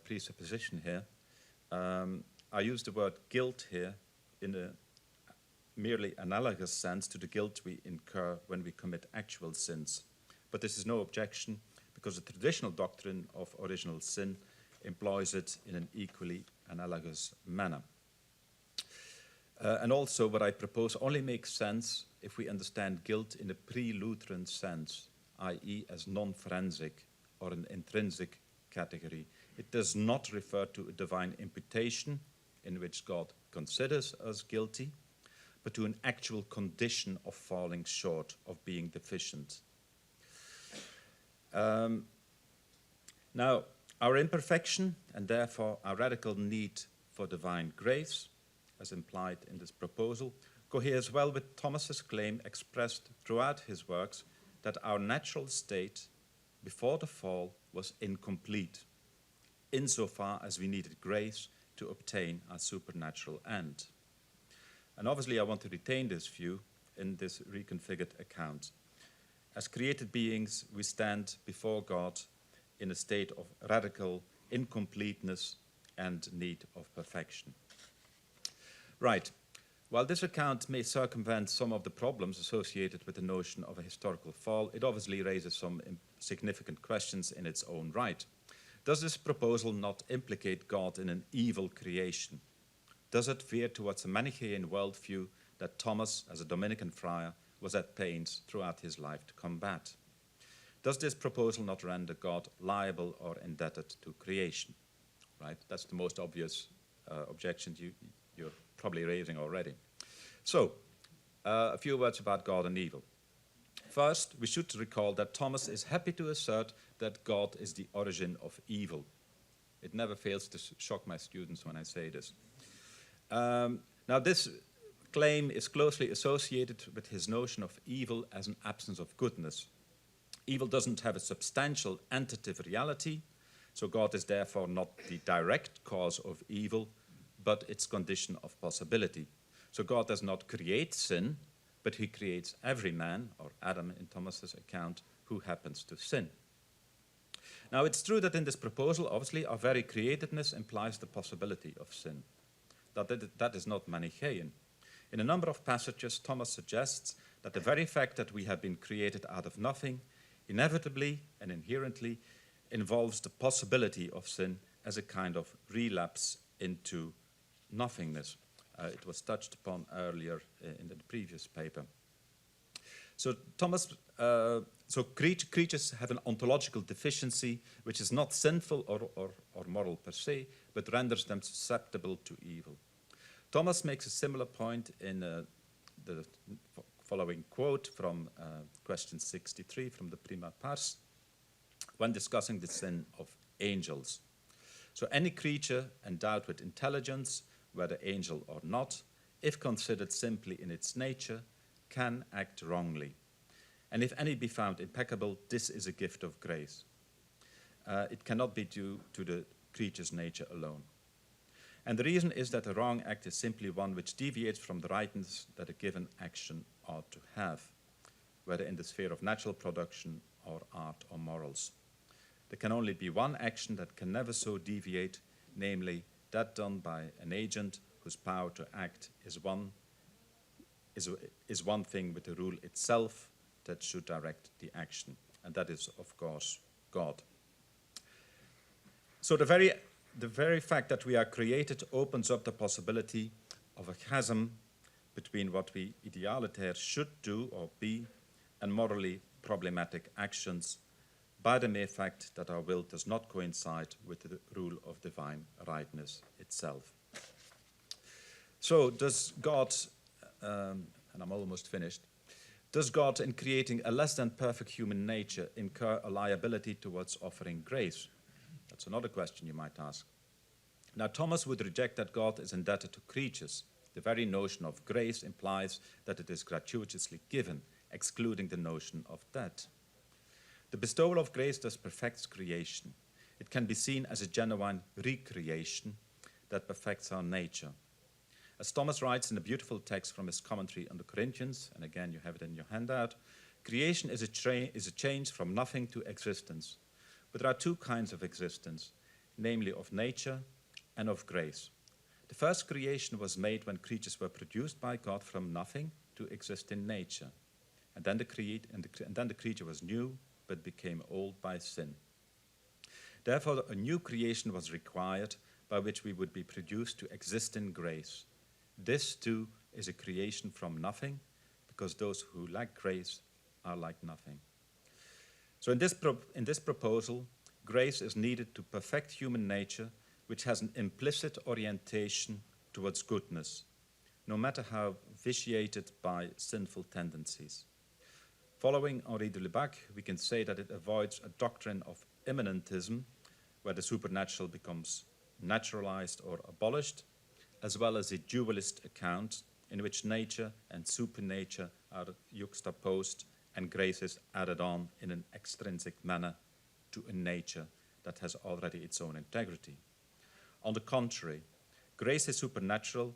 presupposition here. I use the word guilt here in a merely analogous sense to the guilt we incur when we commit actual sins. But this is no objection, because the traditional doctrine of original sin employs it in an equally analogous manner. And also, what I propose only makes sense if we understand guilt in a pre-Lutheran sense, i.e. as non-forensic or an intrinsic category. It does not refer to a divine imputation in which God considers us guilty, but to an actual condition of falling short, of being deficient. Now, our imperfection, and therefore our radical need for divine grace, as implied in this proposal, coheres well with Thomas's claim expressed throughout his works that our natural state before the fall was incomplete, insofar as we needed grace to obtain our supernatural end. And obviously I want to retain this view in this reconfigured account. As created beings, we stand before God in a state of radical incompleteness and need of perfection. Right. While this account may circumvent some of the problems associated with the notion of a historical fall, it obviously raises some significant questions in its own right. Does this proposal not implicate God in an evil creation? Does it veer towards a Manichaean worldview that Thomas, as a Dominican friar, was at pains throughout his life to combat? Does this proposal not render God liable or indebted to creation? Right? That's the most obvious objection you're probably raising already. So, a few words about God and evil. First, we should recall that Thomas is happy to assert that God is the origin of evil. It never fails to shock my students when I say this. Now, this claim is closely associated with his notion of evil as an absence of goodness. Evil doesn't have a substantial entative reality, so God is therefore not the direct cause of evil, but its condition of possibility. So God does not create sin, but he creates every man, or Adam in Thomas's account, who happens to sin. Now, it's true that in this proposal, obviously, our very createdness implies the possibility of sin. That is not Manichaean. In a number of passages, Thomas suggests that the very fact that we have been created out of nothing inevitably and inherently involves the possibility of sin as a kind of relapse into nothingness. It was touched upon earlier in the previous paper. So creatures have an ontological deficiency which is not sinful or moral per se, but renders them susceptible to evil. Thomas makes a similar point in the following quote from question 63 from the Prima Pars, when discussing the sin of angels. So any creature endowed with intelligence, whether angel or not, if considered simply in its nature, can act wrongly. And if any be found impeccable, this is a gift of grace. It cannot be due to the creature's nature alone. And the reason is that a wrong act is simply one which deviates from the rightness that a given action ought to have, whether in the sphere of natural production or art or morals. There can only be one action that can never so deviate, namely that done by an agent whose power to act is one thing with the rule itself that should direct the action, and that is, of course, God. So the very fact that we are created opens up the possibility of a chasm between what we idealiter should do or be and morally problematic actions by the mere fact that our will does not coincide with the rule of divine rightness itself. So does God, and I'm almost finished, does God, in creating a less than perfect human nature, incur a liability towards offering grace? That's another question you might ask. Now, Thomas would reject that God is indebted to creatures. The very notion of grace implies that it is gratuitously given, excluding the notion of debt. The bestowal of grace thus perfects creation. It can be seen as a genuine recreation that perfects our nature. As Thomas writes in a beautiful text from his commentary on the Corinthians, and again you have it in your handout, creation is a change from nothing to existence. But there are two kinds of existence, namely of nature and of grace. The first creation was made when creatures were produced by God from nothing to exist in nature. And then the creature was new, but became old by sin. Therefore, a new creation was required by which we would be produced to exist in grace. This, too, is a creation from nothing, because those who lack grace are like nothing. So in this proposal, grace is needed to perfect human nature, which has an implicit orientation towards goodness, no matter how vitiated by sinful tendencies. Following Henri de Lubac, we can say that it avoids a doctrine of immanentism, where the supernatural becomes naturalized or abolished, as well as a dualist account in which nature and supernature are juxtaposed and grace is added on in an extrinsic manner to a nature that has already its own integrity. On the contrary, grace is supernatural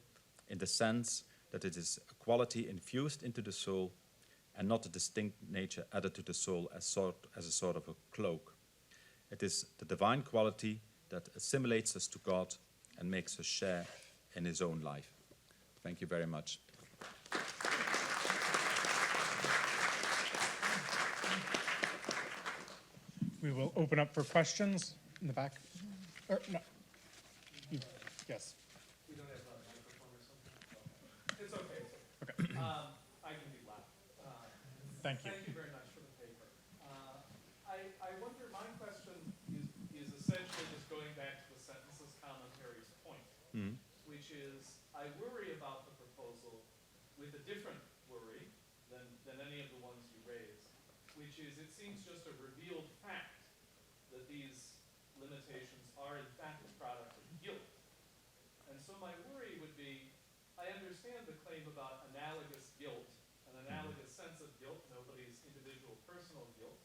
in the sense that it is a quality infused into the soul and not a distinct nature added to the soul as a sort of a cloak. It is the divine quality that assimilates us to God and makes us share in his own life. Thank you very much. We will open up for questions in the back. Or, no. Yes. We don't have a microphone or something? It's okay. Okay. I can be loud. Thank you. Thank you very much for the paper. I wonder, my question is essentially just going back to the sentences commentary's point, which is, I worry about the proposal with a different worry than any of the ones you raised, which is it seems just a revealed fact that these limitations are in fact a product of guilt. And so my worry would be, I understand the claim about analogous guilt, an analogous sense of guilt, nobody's individual personal guilt,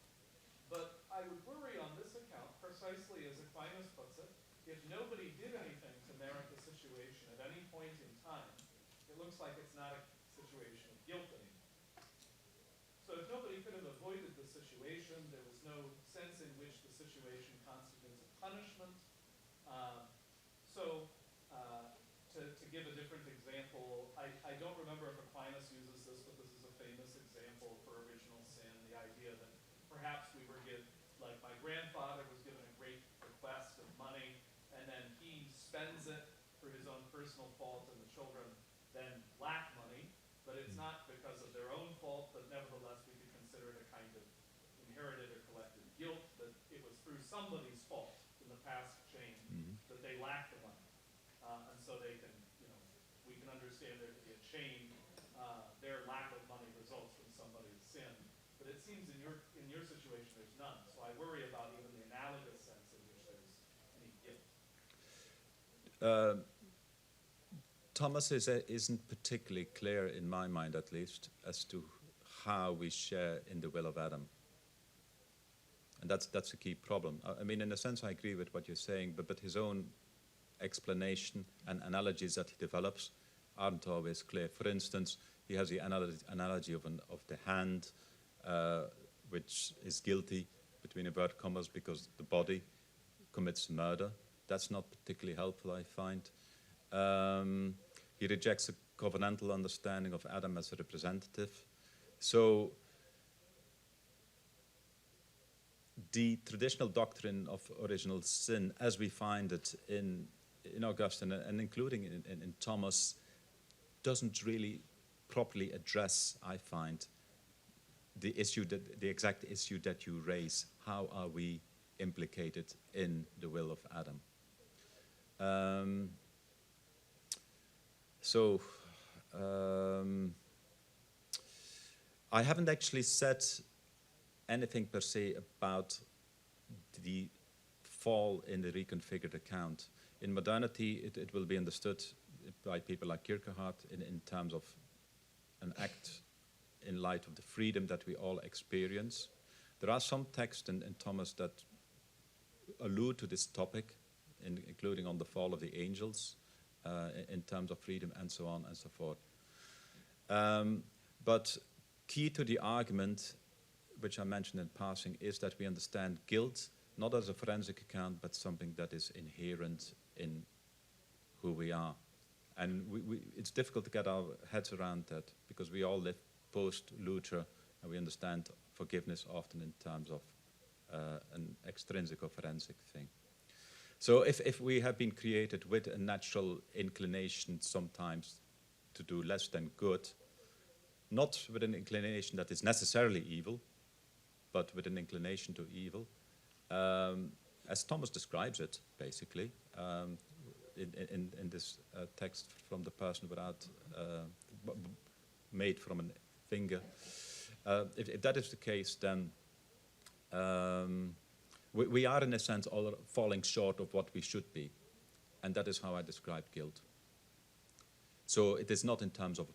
but I would worry on this account, precisely as Aquinas puts it, if nobody did anything to merit the situation at any point in time, it looks like it's not a situation of guilt anymore. So if nobody could have avoided the situation, there was no sense in which the situation constitutes a punishment. To give a different example, I don't remember if Aquinas uses this, but this is a famous example for original sin, the idea that perhaps we were given, like my grandfather was given a great bequest of money, and then he spends it for his own personal fault, and the children then lack money, but it's not because of their own fault, but nevertheless we could consider it a kind of inherited or collective guilt, that it was through somebody's fault in the past chain that they lack the money. And so they can, we can understand there to be a chain, their lack of money results from somebody's sin. But it seems in your situation there's none. So I worry about even the analogous sense in which there's any guilt. Thomas isn't particularly clear, in my mind at least, as to how we share in the will of Adam. And that's a key problem. I mean, in a sense, I agree with what you're saying, but his own explanation and analogies that he develops aren't always clear. For instance, he has the analogy of the hand, which is guilty, between inverted commas, because the body commits murder. That's not particularly helpful, I find. He rejects a covenantal understanding of Adam as a representative. So the traditional doctrine of original sin, as we find it in Augustine and including in Thomas, doesn't really properly address, I find, the exact issue that you raise. How are we implicated in the will of Adam? I haven't actually said anything per se about the fall in the reconfigured account. In modernity, it will be understood by people like Kierkegaard in terms of an act in light of the freedom that we all experience. There are some texts in Thomas that allude to this topic, including on the fall of the angels, in terms of freedom and so on and so forth. But key to the argument, which I mentioned in passing, is that we understand guilt not as a forensic account, but something that is inherent in who we are. And it's difficult to get our heads around that, because we all live post-Luther, and we understand forgiveness often in terms of an extrinsic or forensic thing. So if we have been created with a natural inclination sometimes to do less than good, not with an inclination that is necessarily evil, but with an inclination to evil, as Thomas describes it, basically, in this text from the person without, made from a finger. If that is the case, then we are, in a sense, all falling short of what we should be. And that is how I describe guilt. So it is not in terms of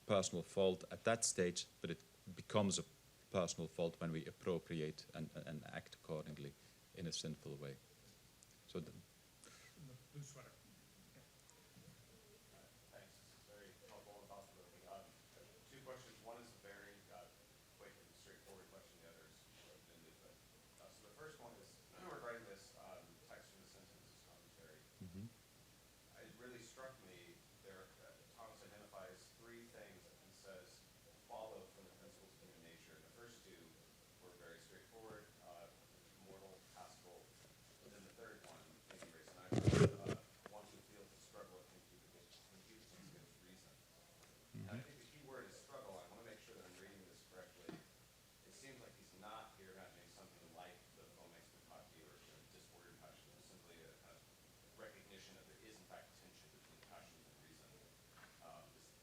personal fault at that stage, but it becomes a personal fault when we appropriate and act accordingly in a sinful way. So The blue sweater. Thanks. This is very helpful and thought-provoking. Two questions. One is a very quick and straightforward question. The other is open-ended. So the first one is, regarding this text from the Sentences commentary, it really struck me there. Thomas identifies three things and says follow from the principles of human nature. The first two were very straightforward, mortal, paschal. But then the third one, thinking race and one who feels the struggle of concupiscence against reason. And I think the key word is struggle. I want to make sure that I'm reading this correctly. It seems like he's not here imagining something like the Thomas Aquinas or the disordered passion. It's simply a kind of recognition that there is, in fact, tension between passion and reason.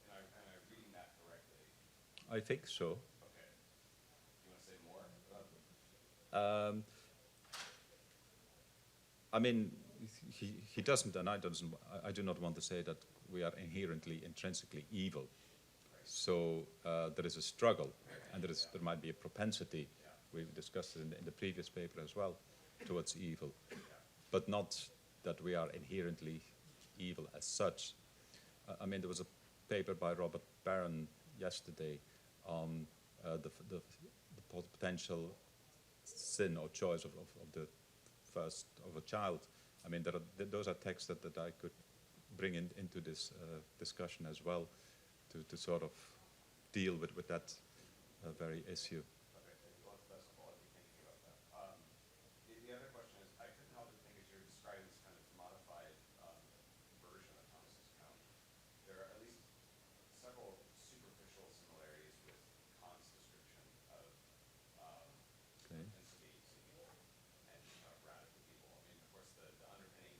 Am I reading that correctly? I think so. Okay. Do you want to say more about it? I mean, he doesn't, and I do not want to say that we are inherently, intrinsically evil. So there is a struggle, and there might be a propensity, we've discussed it in the previous paper as well, towards evil, but not that we are inherently evil as such. I mean, there was a paper by Robert Barron yesterday on the potential sin or choice of the first of a child. I mean, those are texts that I could bring into this discussion as well, to sort of deal with that very issue. Okay, well, that's helpful. I'll be thinking about that. The other question is, I couldn't help but think as you're describing this kind of modified version of Thomas's account, there are at least several superficial similarities with Kant's description of Okay. propensity seeking and radical people. I mean, of course, the underpinning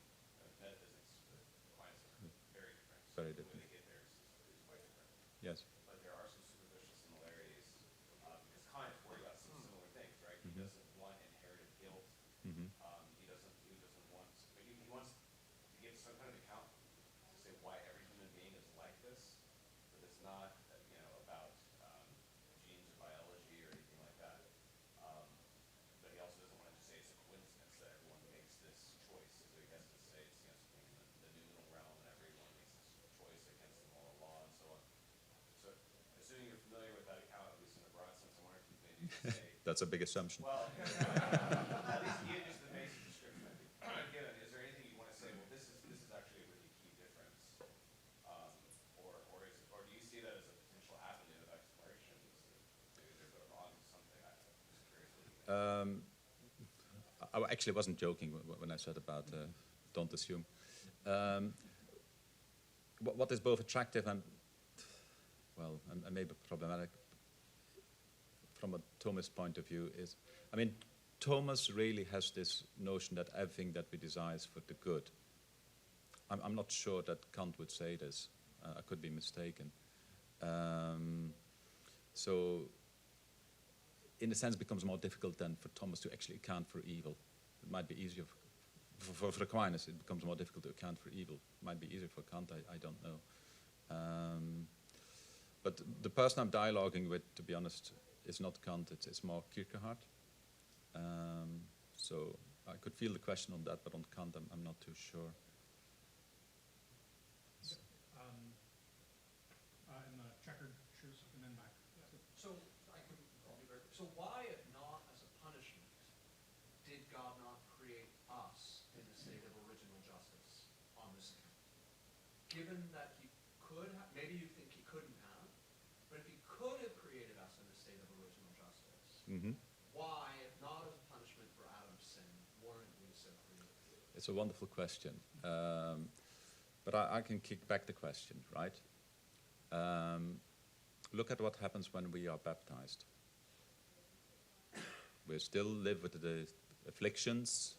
metaphysics with Aquinas are very different. So Very the different. way they get there is quite different. Yes. But there are some superficial similarities because Kant worried about some similar things, right? He doesn't want inherited guilt. He doesn't want. But he wants to give some kind of account to say why every human being is like this, but it's not about genes or biology or anything like that. But he also doesn't want to just say it's a coincidence that everyone makes this choice. So he has to say it's something in the noumenal realm, and everyone makes this choice against the moral law and so on. So, assuming you're familiar with that account, at least in a broad sense, I wonder if you maybe could say, That's a big assumption. well, at least give just the basic description given. Is there anything you want to say? Well, this is actually a really key difference, or do you see that as a potential avenue of exploration? Maybe they're sort of on to something. I'm just curious what you think. I actually wasn't joking when I said about don't assume. What is both attractive and maybe problematic from a Thomist point of view is, I mean, Thomas really has this notion that everything that we desire is for the good. I'm not sure that Kant would say this. I could be mistaken. So, in a sense, it becomes more difficult then for Thomas to actually account for evil. It might be easier for Aquinas. It becomes more difficult to account for evil. It might be easier for Kant. I don't know. But the person I'm dialoguing with, to be honest, is not Kant. It's more Kierkegaard. So I could feel the question on that, but on Kant, I'm not too sure. In the checkered shoes and then back. So so why, if not as a punishment, did God not create us in a state of original justice on this account? Given that he could have, maybe you think he couldn't have, but if he could have created us in a state of original justice, why, if not as a punishment for Adam's sin, weren't we so created? It's a wonderful question. But I can kick back the question, right? Look at what happens when we are baptized. We still live with the afflictions,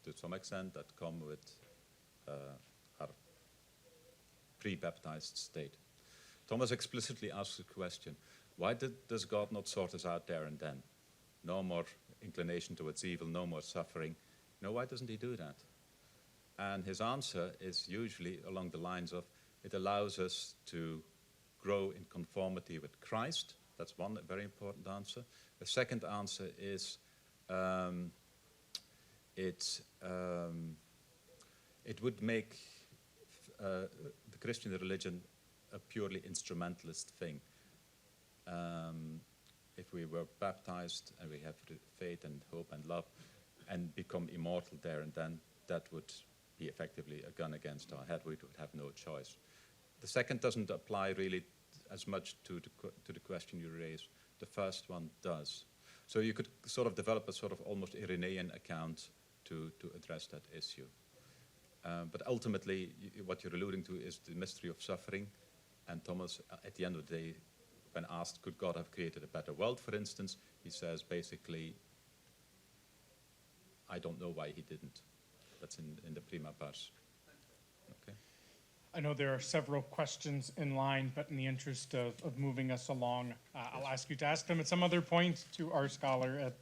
to some extent, that come with our pre-baptized state. Thomas explicitly asks the question, why does God not sort us out there and then? No more inclination towards evil, no more suffering. Why doesn't he do that? And his answer is usually along the lines of, it allows us to grow in conformity with Christ. That's one very important answer. The second answer is it would make the Christian religion a purely instrumentalist thing. If we were baptized and we have faith and hope and love and become immortal there and then, that would be effectively a gun against our head. We would have no choice. The second doesn't apply really as much to the question you raised. The first one does. So you could sort of develop a sort of almost Irenaean account to address that issue. But ultimately, what you're alluding to is the mystery of suffering. And Thomas, at the end of the day, when asked, could God have created a better world, for instance, he says basically, I don't know why he didn't. That's in the prima pars. Okay. I know there are several questions in line, but in the interest of moving us along, I'll ask you to ask them at some other point to our scholar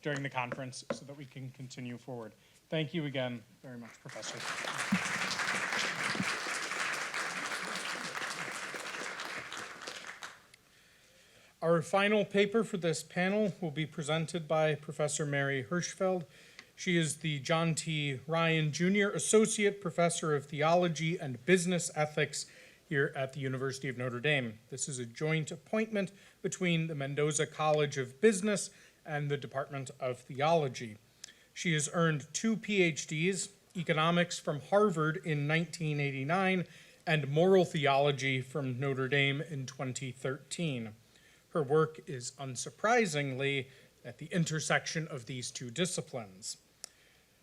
during the conference so that we can continue forward. Thank you again very much, Professor. Our final paper for this panel will be presented by Professor Mary Hirschfeld. She is the John T. Ryan Jr. Associate Professor of Theology and Business Ethics here at the University of Notre Dame. This is a joint appointment between the Mendoza College of Business and the Department of Theology. She has earned 2 PhDs, economics from Harvard in 1989 and moral theology from Notre Dame in 2013. Her work is unsurprisingly at the intersection of these two disciplines.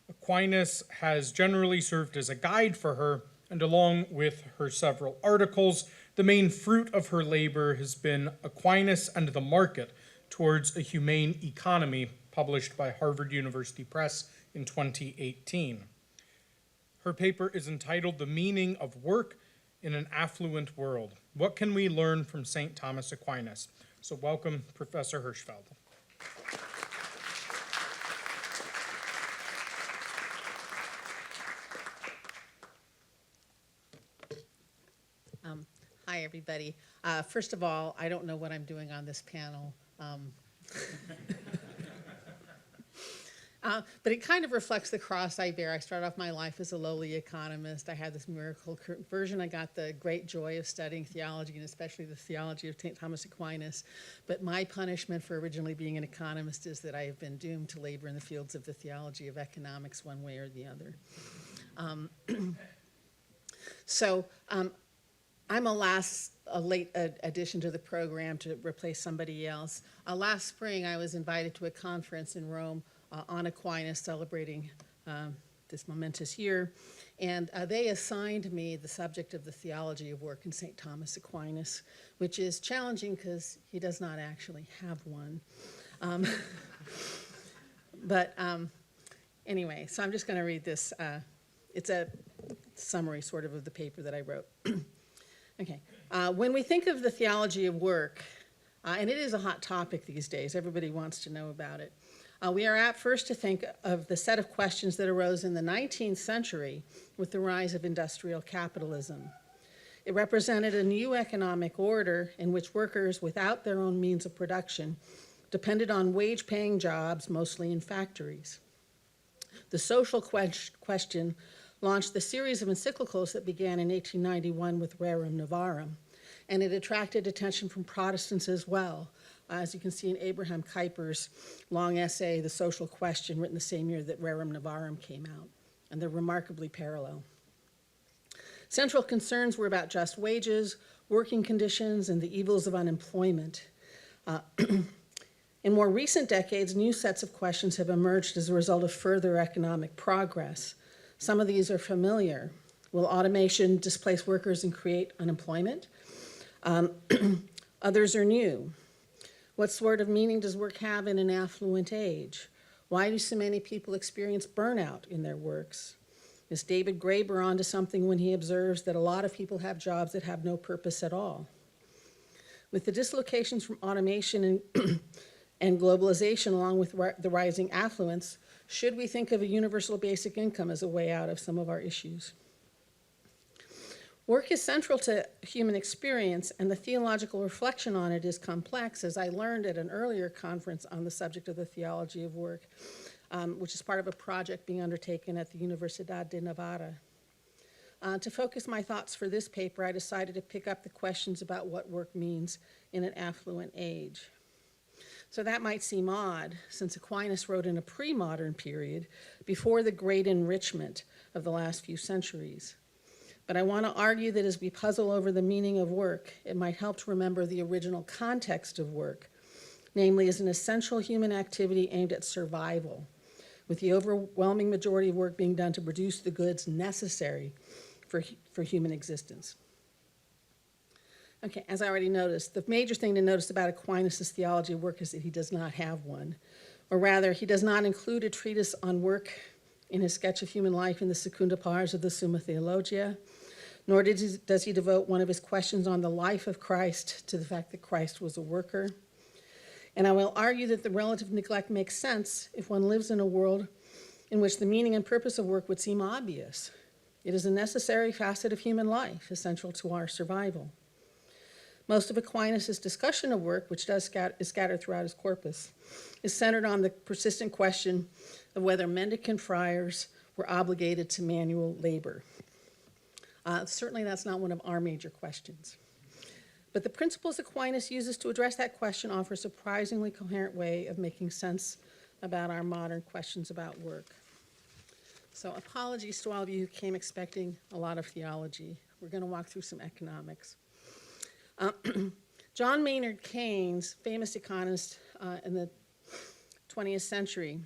Aquinas has generally served as a guide for her, and along with her several articles, the main fruit of her labor has been Aquinas and the Market Towards a Humane Economy, published by Harvard University Press in 2018. Her paper is entitled The Meaning of Work in an Affluent World. What can we learn from St. Thomas Aquinas? So welcome, Professor Hirschfeld. Hi, everybody. First of all, I don't know what I'm doing on this panel. But it kind of reflects the cross I bear. I started off my life as a lowly economist. I had this miracle conversion. I got the great joy of studying theology, and especially the theology of St. Thomas Aquinas. But my punishment for originally being an economist is that I have been doomed to labor in the fields of the theology of economics one way or the other. I'm a late addition to the program to replace somebody else. Last spring, I was invited to a conference in Rome on Aquinas, celebrating this momentous year, and they assigned me the subject of the theology of work in St. Thomas Aquinas, which is challenging because he does not actually have one. Anyway, so I'm just going to read this. It's a summary, sort of the paper that I wrote. Okay. When we think of the theology of work, and it is a hot topic these days, everybody wants to know about it, we are apt first to think of the set of questions that arose in the 19th century with the rise of industrial capitalism. It represented a new economic order in which workers without their own means of production depended on wage-paying jobs, mostly in factories. The social question launched the series of encyclicals that began in 1891 with Rerum Novarum, and it attracted attention from Protestants as well, as you can see in Abraham Kuyper's long essay, The Social Question, written the same year that Rerum Novarum came out, and they're remarkably parallel. Central concerns were about just wages, working conditions, and the evils of unemployment. In more recent decades, new sets of questions have emerged as a result of further economic progress. Some of these are familiar. Will automation displace workers and create unemployment? Others are new. What sort of meaning does work have in an affluent age? Why do so many people experience burnout in their works? Is David Graeber onto something when he observes that a lot of people have jobs that have no purpose at all? With the dislocations from automation and globalization, along with the rising affluence, should we think of a universal basic income as a way out of some of our issues? Work is central to human experience, and the theological reflection on it is complex, as I learned at an earlier conference on the subject of the theology of work, which is part of a project being undertaken at the Universidad de Navarra. To focus my thoughts for this paper, I decided to pick up the questions about what work means in an affluent age. So that might seem odd, since Aquinas wrote in a pre-modern period before the great enrichment of the last few centuries. But I want to argue that as we puzzle over the meaning of work, it might help to remember the original context of work, namely as an essential human activity aimed at survival, with the overwhelming majority of work being done to produce the goods necessary for human existence. Okay, as I already noticed, the major thing to notice about Aquinas' theology of work is that he does not have one. Or rather, he does not include a treatise on work in his sketch of human life in the Secunda Pars of the Summa Theologia, nor does he devote one of his questions on the life of Christ to the fact that Christ was a worker. And I will argue that the relative neglect makes sense if one lives in a world in which the meaning and purpose of work would seem obvious. It is a necessary facet of human life, essential to our survival. Most of Aquinas' discussion of work, which is scattered throughout his corpus, is centered on the persistent question of whether mendicant friars were obligated to manual labor. Certainly that's not one of our major questions. But the principles Aquinas uses to address that question offer a surprisingly coherent way of making sense about our modern questions about work. So apologies to all of you who came expecting a lot of theology. We're going to walk through some economics. John Maynard Keynes, famous economist in the 20th century,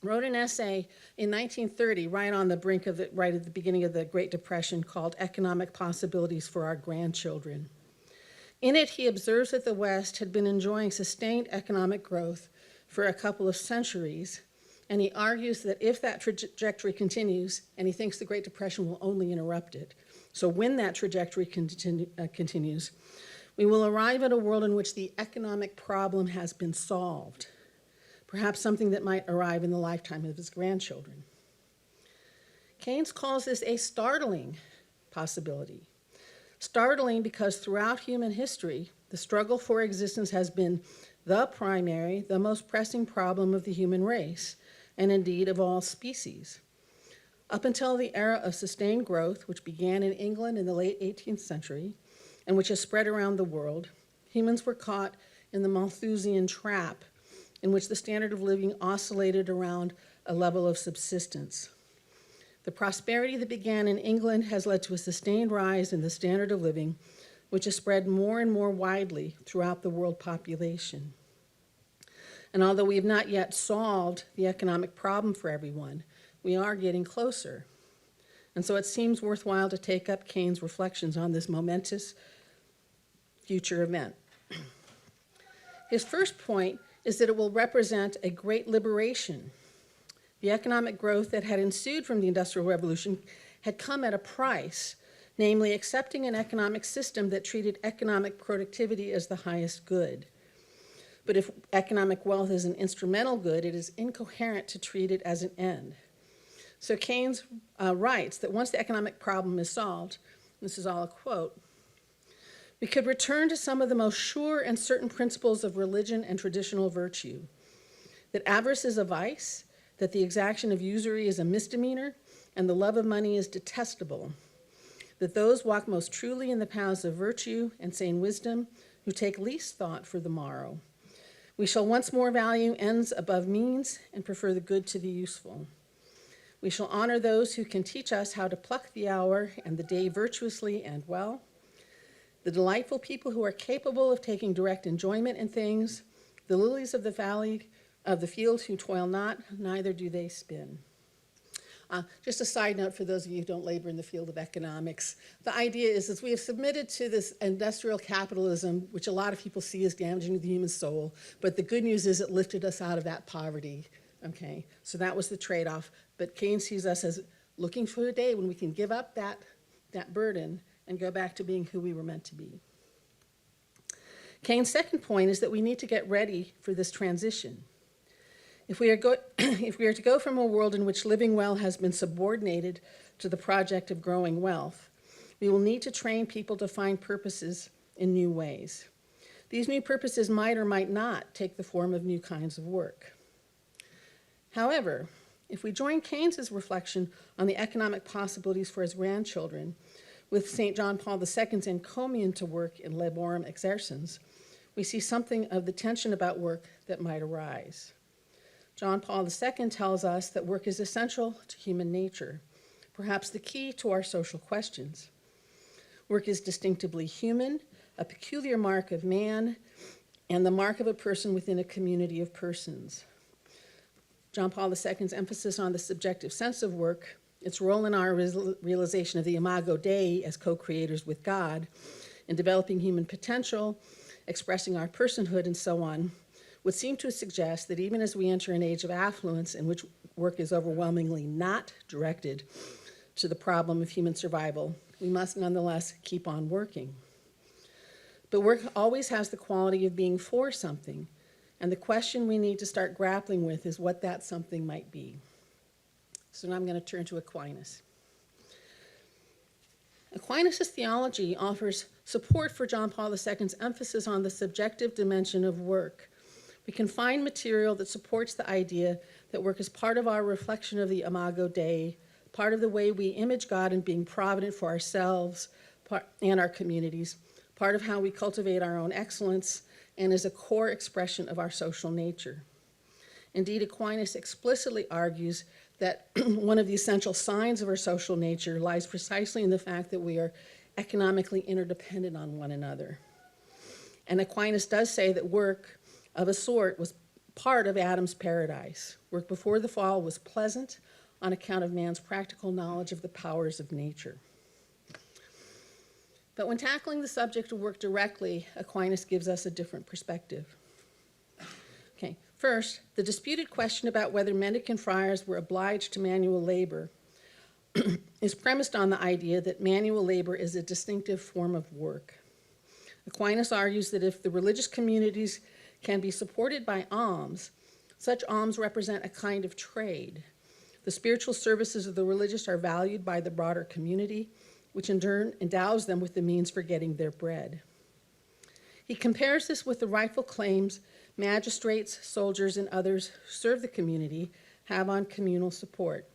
wrote an essay in 1930, right on the brink of right at the beginning of the Great Depression, called Economic Possibilities for Our Grandchildren. In it, he observes that the West had been enjoying sustained economic growth for a couple of centuries, and he argues that if that trajectory continues, and he thinks the Great Depression will only interrupt it, so when that trajectory continues, we will arrive at a world in which the economic problem has been solved, perhaps something that might arrive in the lifetime of his grandchildren. Keynes calls this a startling possibility. Startling because throughout human history, the struggle for existence has been the primary, the most pressing problem of the human race, and indeed of all species. Up until the era of sustained growth, which began in England in the late 18th century, and which has spread around the world, humans were caught in the Malthusian trap, in which the standard of living oscillated around a level of subsistence. The prosperity that began in England has led to a sustained rise in the standard of living, which has spread more and more widely throughout the world population. And although we have not yet solved the economic problem for everyone, we are getting closer. And so it seems worthwhile to take up Keynes' reflections on this momentous future event. His first point is that it will represent a great liberation. The economic growth that had ensued from the Industrial Revolution had come at a price, namely accepting an economic system that treated economic productivity as the highest good. But if economic wealth is an instrumental good, it is incoherent to treat it as an end. So Keynes writes that once the economic problem is solved, this is all a quote, we could return to some of the most sure and certain principles of religion and traditional virtue, that avarice is a vice, that the exaction of usury is a misdemeanor, and the love of money is detestable, that those walk most truly in the paths of virtue and sane wisdom who take least thought for the morrow. We shall once more value ends above means and prefer the good to the useful. We shall honor those who can teach us how to pluck the hour and the day virtuously and well, the delightful people who are capable of taking direct enjoyment in things, the lilies of the valley of the field who toil not, neither do they spin. Just a side note for those of you who don't labor in the field of economics. The idea is we have submitted to this industrial capitalism, which a lot of people see as damaging to the human soul, but the good news is it lifted us out of that poverty, okay? So that was the trade-off, but Keynes sees us as looking for a day when we can give up that burden and go back to being who we were meant to be. Keynes' second point is that we need to get ready for this transition. If we are to go from a world in which living well has been subordinated to the project of growing wealth, we will need to train people to find purposes in new ways. These new purposes might or might not take the form of new kinds of work. However, if we join Keynes' reflection on the economic possibilities for his grandchildren with St. John Paul II's encomium to work in laborem exercens, we see something of the tension about work that might arise. John Paul II tells us that work is essential to human nature, perhaps the key to our social questions. Work is distinctively human, a peculiar mark of man, and the mark of a person within a community of persons. John Paul II's emphasis on the subjective sense of work, its role in our realization of the imago Dei as co-creators with God, in developing human potential, expressing our personhood, and so on, would seem to suggest that even as we enter an age of affluence in which work is overwhelmingly not directed to the problem of human survival, we must nonetheless keep on working. But work always has the quality of being for something, and the question we need to start grappling with is what that something might be. So now I'm going to turn to Aquinas. Aquinas' theology offers support for John Paul II's emphasis on the subjective dimension of work. We can find material that supports the idea that work is part of our reflection of the imago Dei, part of the way we image God in being provident for ourselves and our communities, part of how we cultivate our own excellence, and is a core expression of our social nature. Indeed, Aquinas explicitly argues that one of the essential signs of our social nature lies precisely in the fact that we are economically interdependent on one another. And Aquinas does say that work of a sort was part of Adam's paradise. Work before the fall was pleasant on account of man's practical knowledge of the powers of nature. But when tackling the subject of work directly, Aquinas gives us a different perspective. Okay, first, the disputed question about whether mendicant friars were obliged to manual labor is premised on the idea that manual labor is a distinctive form of work. Aquinas argues that if the religious communities can be supported by alms, such alms represent a kind of trade. The spiritual services of the religious are valued by the broader community, which in turn endows them with the means for getting their bread. He compares this with the rightful claims magistrates, soldiers, and others who serve the community have on communal support.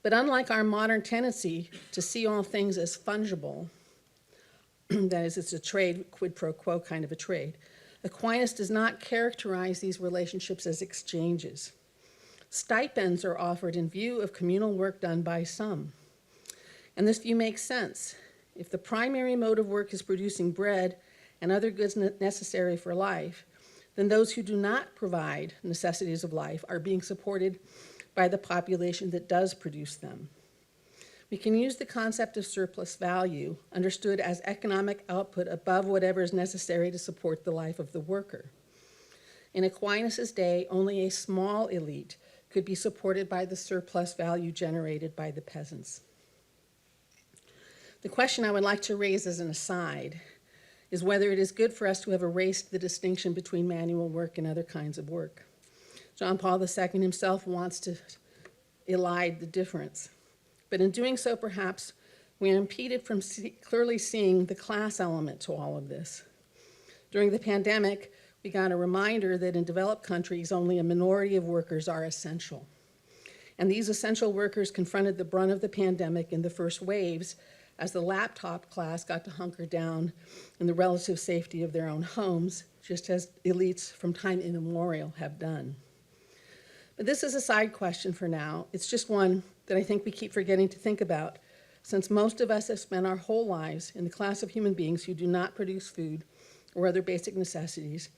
But unlike our modern tendency to see all things as fungible, that is, it's a trade, quid pro quo kind of a trade, Aquinas does not characterize these relationships as exchanges. Stipends are offered in view of communal work done by some. And this view makes sense. If the primary mode of work is producing bread and other goods necessary for life, then those who do not provide necessities of life are being supported by the population that does produce them. We can use the concept of surplus value, understood as economic output above whatever is necessary to support the life of the worker. In Aquinas' day, only a small elite could be supported by the surplus value generated by the peasants. The question I would like to raise as an aside is whether it is good for us to have erased the distinction between manual work and other kinds of work. John Paul II himself wants to elide the difference. But in doing so, perhaps, we are impeded from clearly seeing the class element to all of this. During the pandemic, we got a reminder that in developed countries, only a minority of workers are essential. And these essential workers confronted the brunt of the pandemic in the first waves as the laptop class got to hunker down in the relative safety of their own homes, just as elites from time immemorial have done. But this is a side question for now. It's just one that I think we keep forgetting to think about, since most of us have spent our whole lives in the class of human beings who do not produce food or other basic necessities,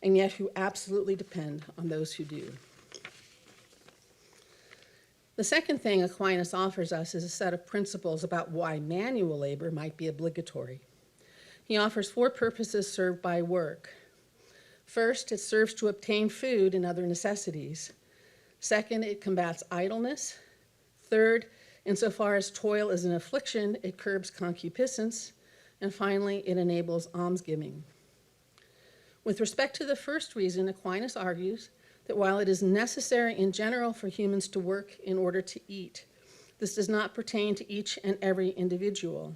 and yet who absolutely depend on those who do. The second thing Aquinas offers us is a set of principles about why manual labor might be obligatory. He offers 4 purposes served by work. First, it serves to obtain food and other necessities. Second, it combats idleness. Third, insofar as toil is an affliction, it curbs concupiscence. And finally, it enables almsgiving. With respect to the first reason, Aquinas argues that while it is necessary in general for humans to work in order to eat, this does not pertain to each and every individual.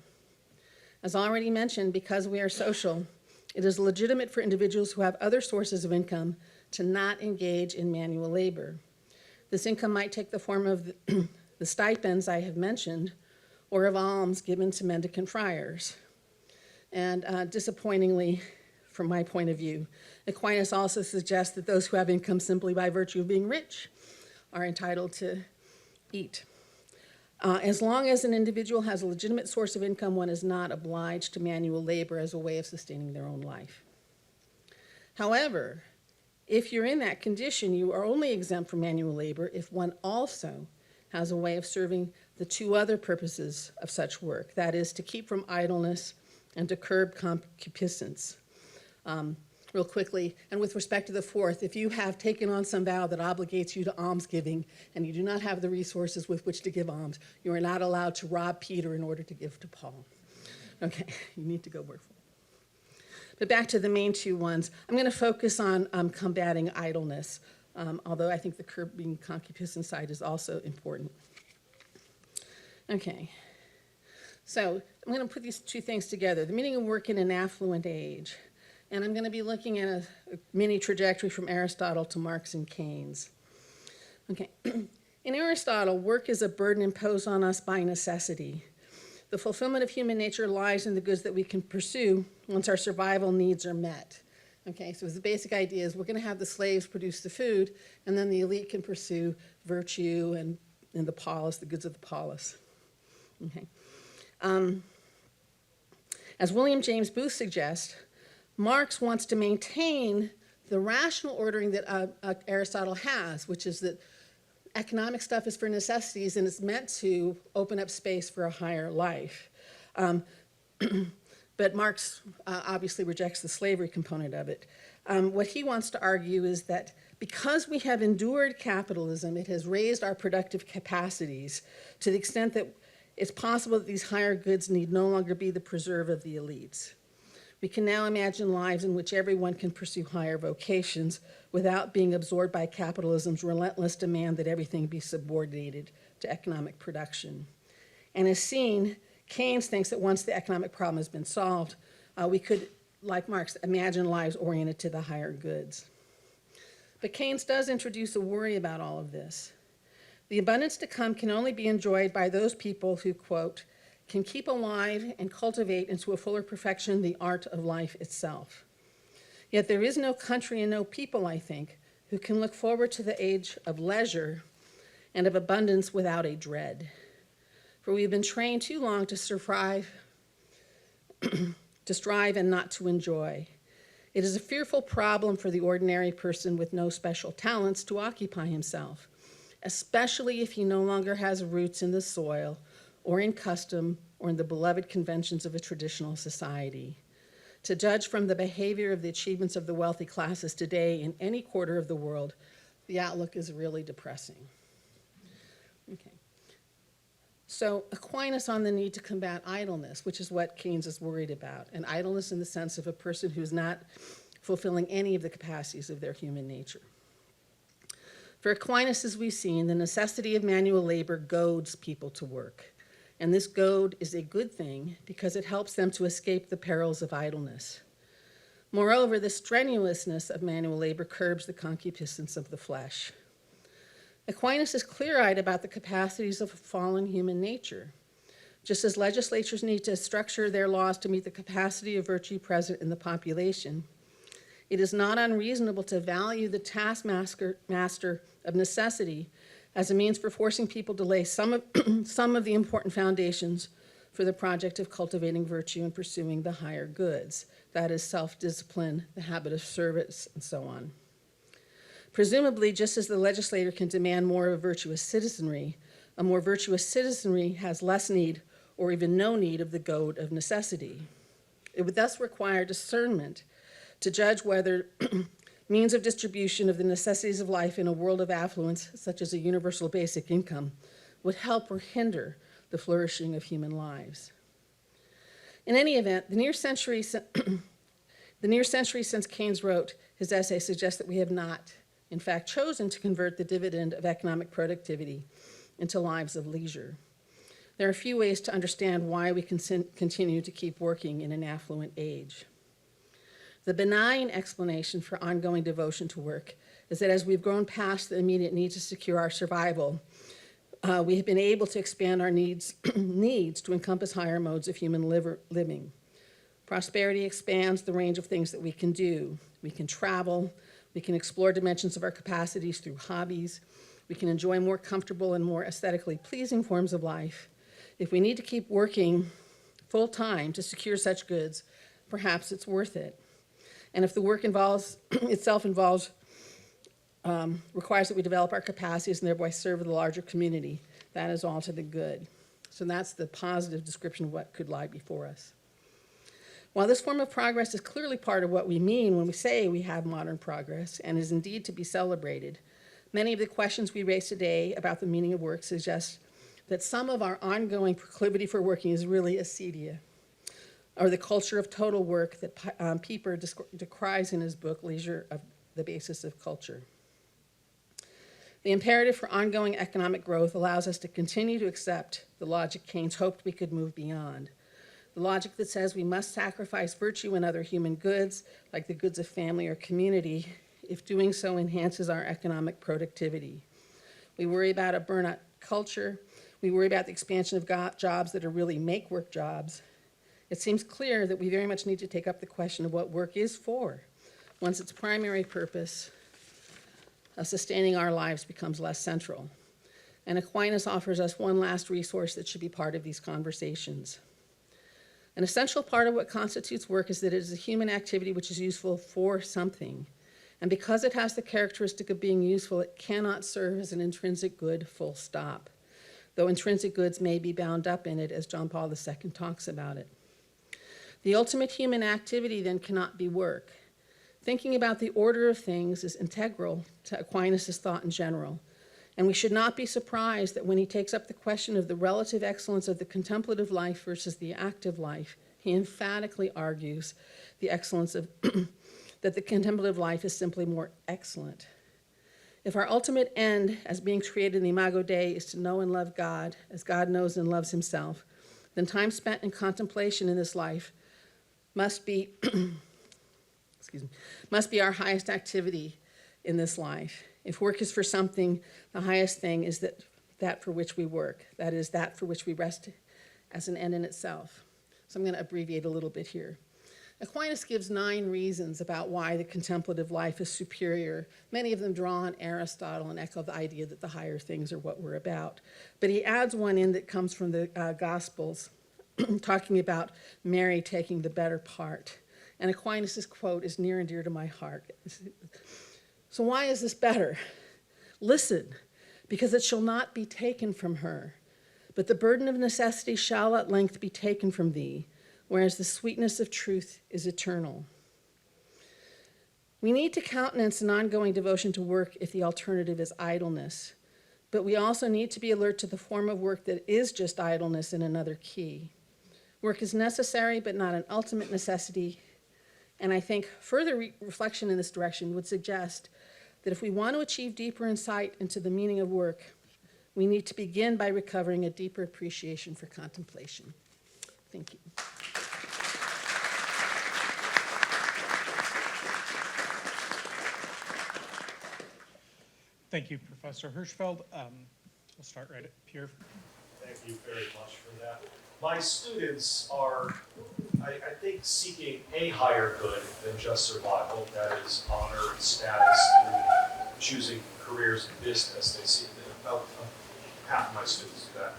As already mentioned, because we are social, it is legitimate for individuals who have other sources of income to not engage in manual labor. This income might take the form of the stipends I have mentioned, or of alms given to mendicant friars. And disappointingly, from my point of view, Aquinas also suggests that those who have income simply by virtue of being rich are entitled to eat. As long as an individual has a legitimate source of income, one is not obliged to manual labor as a way of sustaining their own life. However, if you're in that condition, you are only exempt from manual labor if one also has a way of serving the 2 other purposes of such work, that is, to keep from idleness and to curb concupiscence. Real quickly, and with respect to the fourth, if you have taken on some vow that obligates you to almsgiving and you do not have the resources with which to give alms, you are not allowed to rob Peter in order to give to Paul. Okay, you need to go work for it. But back to the main 2 ones. I'm going to focus on combating idleness, although I think the curbing concupiscence side is also important. Okay, so I'm going to put these 2 things together. The meaning of work in an affluent age. And I'm going to be looking at a mini trajectory from Aristotle to Marx and Keynes. Okay, in Aristotle, work is a burden imposed on us by necessity. The fulfillment of human nature lies in the goods that we can pursue once our survival needs are met. Okay, so the basic idea is we're going to have the slaves produce the food, and then the elite can pursue virtue and the polis, the goods of the polis. Okay. As William James Booth suggests, Marx wants to maintain the rational ordering that Aristotle has, which is that economic stuff is for necessities and it's meant to open up space for a higher life. But Marx obviously rejects the slavery component of it. What he wants to argue is that because we have endured capitalism, it has raised our productive capacities to the extent that it's possible that these higher goods need no longer be the preserve of the elites. We can now imagine lives in which everyone can pursue higher vocations without being absorbed by capitalism's relentless demand that everything be subordinated to economic production. And as seen, Keynes thinks that once the economic problem has been solved, we could, like Marx, imagine lives oriented to the higher goods. But Keynes does introduce a worry about all of this. The abundance to come can only be enjoyed by those people who, quote, can keep alive and cultivate into a fuller perfection the art of life itself. Yet there is no country and no people, I think, who can look forward to the age of leisure and of abundance without a dread. For we have been trained too long to strive and not to enjoy. It is a fearful problem for the ordinary person with no special talents to occupy himself, especially if he no longer has roots in the soil or in custom or in the beloved conventions of a traditional society. To judge from the behavior of the achievements of the wealthy classes today in any quarter of the world, the outlook is really depressing. Okay. So Aquinas on the need to combat idleness, which is what Keynes is worried about, and idleness in the sense of a person who's not fulfilling any of the capacities of their human nature. For Aquinas, as we've seen, the necessity of manual labor goads people to work. And this goad is a good thing because it helps them to escape the perils of idleness. Moreover, the strenuousness of manual labor curbs the concupiscence of the flesh. Aquinas is clear-eyed about the capacities of fallen human nature. Just as legislatures need to structure their laws to meet the capacity of virtue present in the population, it is not unreasonable to value the taskmaster of necessity as a means for forcing people to lay some of the important foundations for the project of cultivating virtue and pursuing the higher goods. That is self-discipline, the habit of service, and so on. Presumably, just as the legislator can demand more of a virtuous citizenry, a more virtuous citizenry has less need or even no need of the goad of necessity. It would thus require discernment to judge whether means of distribution of the necessities of life in a world of affluence, such as a universal basic income, would help or hinder the flourishing of human lives. In any event, the near century since Keynes wrote his essay suggests that we have not, in fact, chosen to convert the dividend of economic productivity into lives of leisure. There are a few ways to understand why we continue to keep working in an affluent age. The benign explanation for ongoing devotion to work is that as we've grown past the immediate need to secure our survival, we have been able to expand our needs to encompass higher modes of human living. Prosperity expands the range of things that we can do. We can travel, we can explore dimensions of our capacities through hobbies, we can enjoy more comfortable and more aesthetically pleasing forms of life. If we need to keep working full time to secure such goods, perhaps it's worth it. And if the work requires that we develop our capacities and thereby serve the larger community, that is all to the good. So that's the positive description of what could lie before us. While this form of progress is clearly part of what we mean when we say we have modern progress and is indeed to be celebrated, many of the questions we raise today about the meaning of work suggest that some of our ongoing proclivity for working is really acedia, or the culture of total work that Pieper decries in his book, Leisure of the Basis of Culture. The imperative for ongoing economic growth allows us to continue to accept the logic Keynes hoped we could move beyond. The logic that says we must sacrifice virtue and other human goods, like the goods of family or community, if doing so enhances our economic productivity. We worry about a burnout culture. We worry about the expansion of jobs that are really make-work jobs. It seems clear that we very much need to take up the question of what work is for, once its primary purpose of sustaining our lives becomes less central. And Aquinas offers us one last resource that should be part of these conversations. An essential part of what constitutes work is that it is a human activity which is useful for something. And because it has the characteristic of being useful, it cannot serve as an intrinsic good, full stop, though intrinsic goods may be bound up in it, as John Paul II talks about it. The ultimate human activity then cannot be work. Thinking about the order of things is integral to Aquinas' thought in general, and we should not be surprised that when he takes up the question of the relative excellence of the contemplative life versus the active life, he emphatically argues the excellence of that the contemplative life is simply more excellent. If our ultimate end as being created in the Imago Dei is to know and love God as God knows and loves himself, then time spent in contemplation in this life must be must be our highest activity in this life. If work is for something, the highest thing is that for which we work. That is, that for which we rest as an end in itself. So I'm going to abbreviate a little bit here. Aquinas gives 9 reasons about why the contemplative life is superior. Many of them draw on Aristotle and echo the idea that the higher things are what we're about. But he adds one in that comes from the Gospels, talking about Mary taking the better part. And Aquinas' quote is near and dear to my heart. So why is this better? Listen, because it shall not be taken from her, but the burden of necessity shall at length be taken from thee, whereas the sweetness of truth is eternal. We need to countenance an ongoing devotion to work if the alternative is idleness, but we also need to be alert to the form of work that is just idleness in another key. Work is necessary, but not an ultimate necessity, and I think further reflection in this direction would suggest that if we want to achieve deeper insight into the meaning of work, we need to begin by recovering a deeper appreciation for contemplation. Thank you. Thank you, Professor Hirschfeld. We'll start right up here. Thank you very much for that. My students are, I think, seeking a higher good than just survival, that is honor and status through choosing careers in business. They see that about half of my students do that.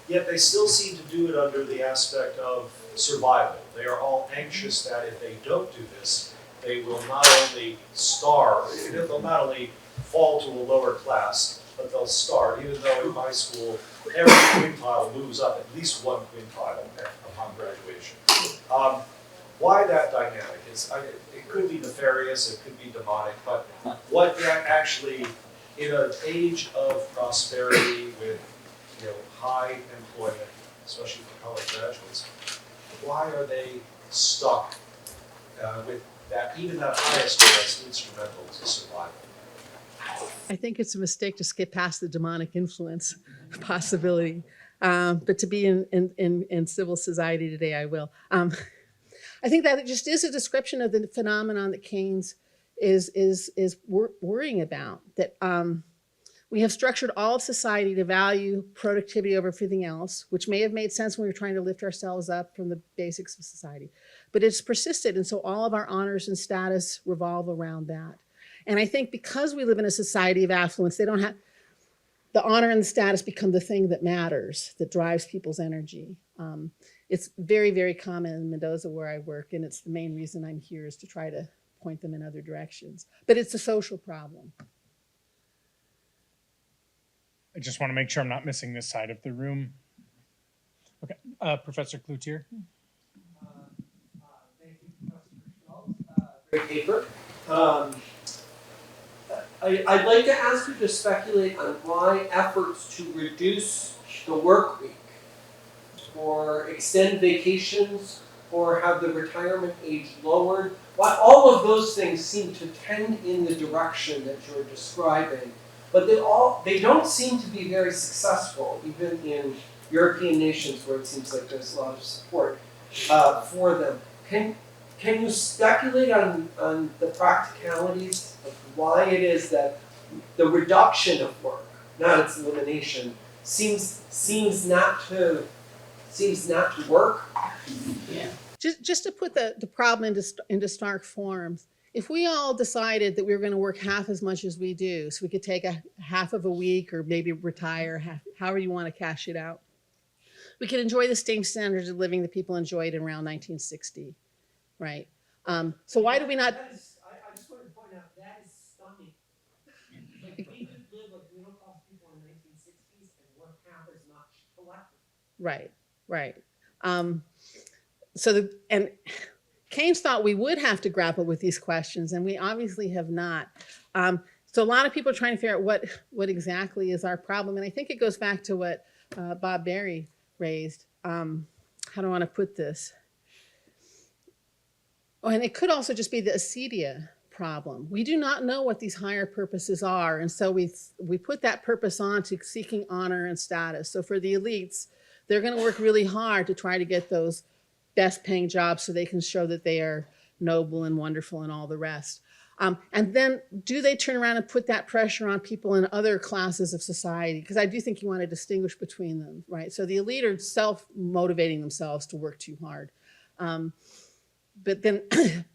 Yet they still seem to do it under the aspect of survival. They are all anxious that if they don't do this, they will not only starve, they'll not only fall to a lower class, but they'll starve, even though in my school, every quintile moves up at least 1 quintile upon graduation. Why that dynamic? It could be nefarious, it could be demonic, but what actually, in an age of prosperity with high employment, especially for college graduates, why are they stuck with that, even that highest good that's instrumental to survival? I think it's a mistake to skip past the demonic influence possibility, but to be in civil society today, I will. I think that it just is a description of the phenomenon that Keynes is worrying about, that we have structured all of society to value productivity over everything else, which may have made sense when we were trying to lift ourselves up from the basics of society, but it's persisted, and so all of our honors and status revolve around that. And I think because we live in a society of affluence, they don't have, the honor and the status become the thing that matters, that drives people's energy. It's very, very common in Mendoza where I work, and it's the main reason I'm here, is to try to point them in other directions. But it's a social problem. I just want to make sure I'm not missing this side of the room. Okay, Professor Cloutier. Thank you, Professor Hirschfeld. Great paper. I'd like to ask you to speculate on why efforts to reduce the work week, or extend vacations, or have the retirement age lowered, why all of those things seem to tend in the direction that you're describing, but they don't seem to be very successful, even in European nations where it seems like there's a lot of support for them. Can you speculate on the practicalities of why it is that the reduction of work, not its elimination, seems not to work? Yeah. Just to put the problem into stark forms, if we all decided that we were going to work half as much as we do, so we could take a half of a week or maybe retire, however you want to cash it out, we could enjoy the same standards of living that people enjoyed in around 1960, right? So why do we not? I just wanted to point out, that is stunning. Like, we could live like middle-class people in the 1960s, and one half is not collective. Right, right. And Keynes thought we would have to grapple with these questions, and we obviously have not. So a lot of people are trying to figure out what exactly is our problem, and I think it goes back to what Bob Berry raised. How do I want to put this? Oh, and it could also just be the acedia problem. We do not know what these higher purposes are, and so we put that purpose on to seeking honor and status. So for the elites, they're going to work really hard to try to get those best paying jobs so they can show that they are noble and wonderful and all the rest. And then do they turn around and put that pressure on people in other classes of society? Because I do think you want to distinguish between them, right? So the elite are self-motivating themselves to work too hard. But then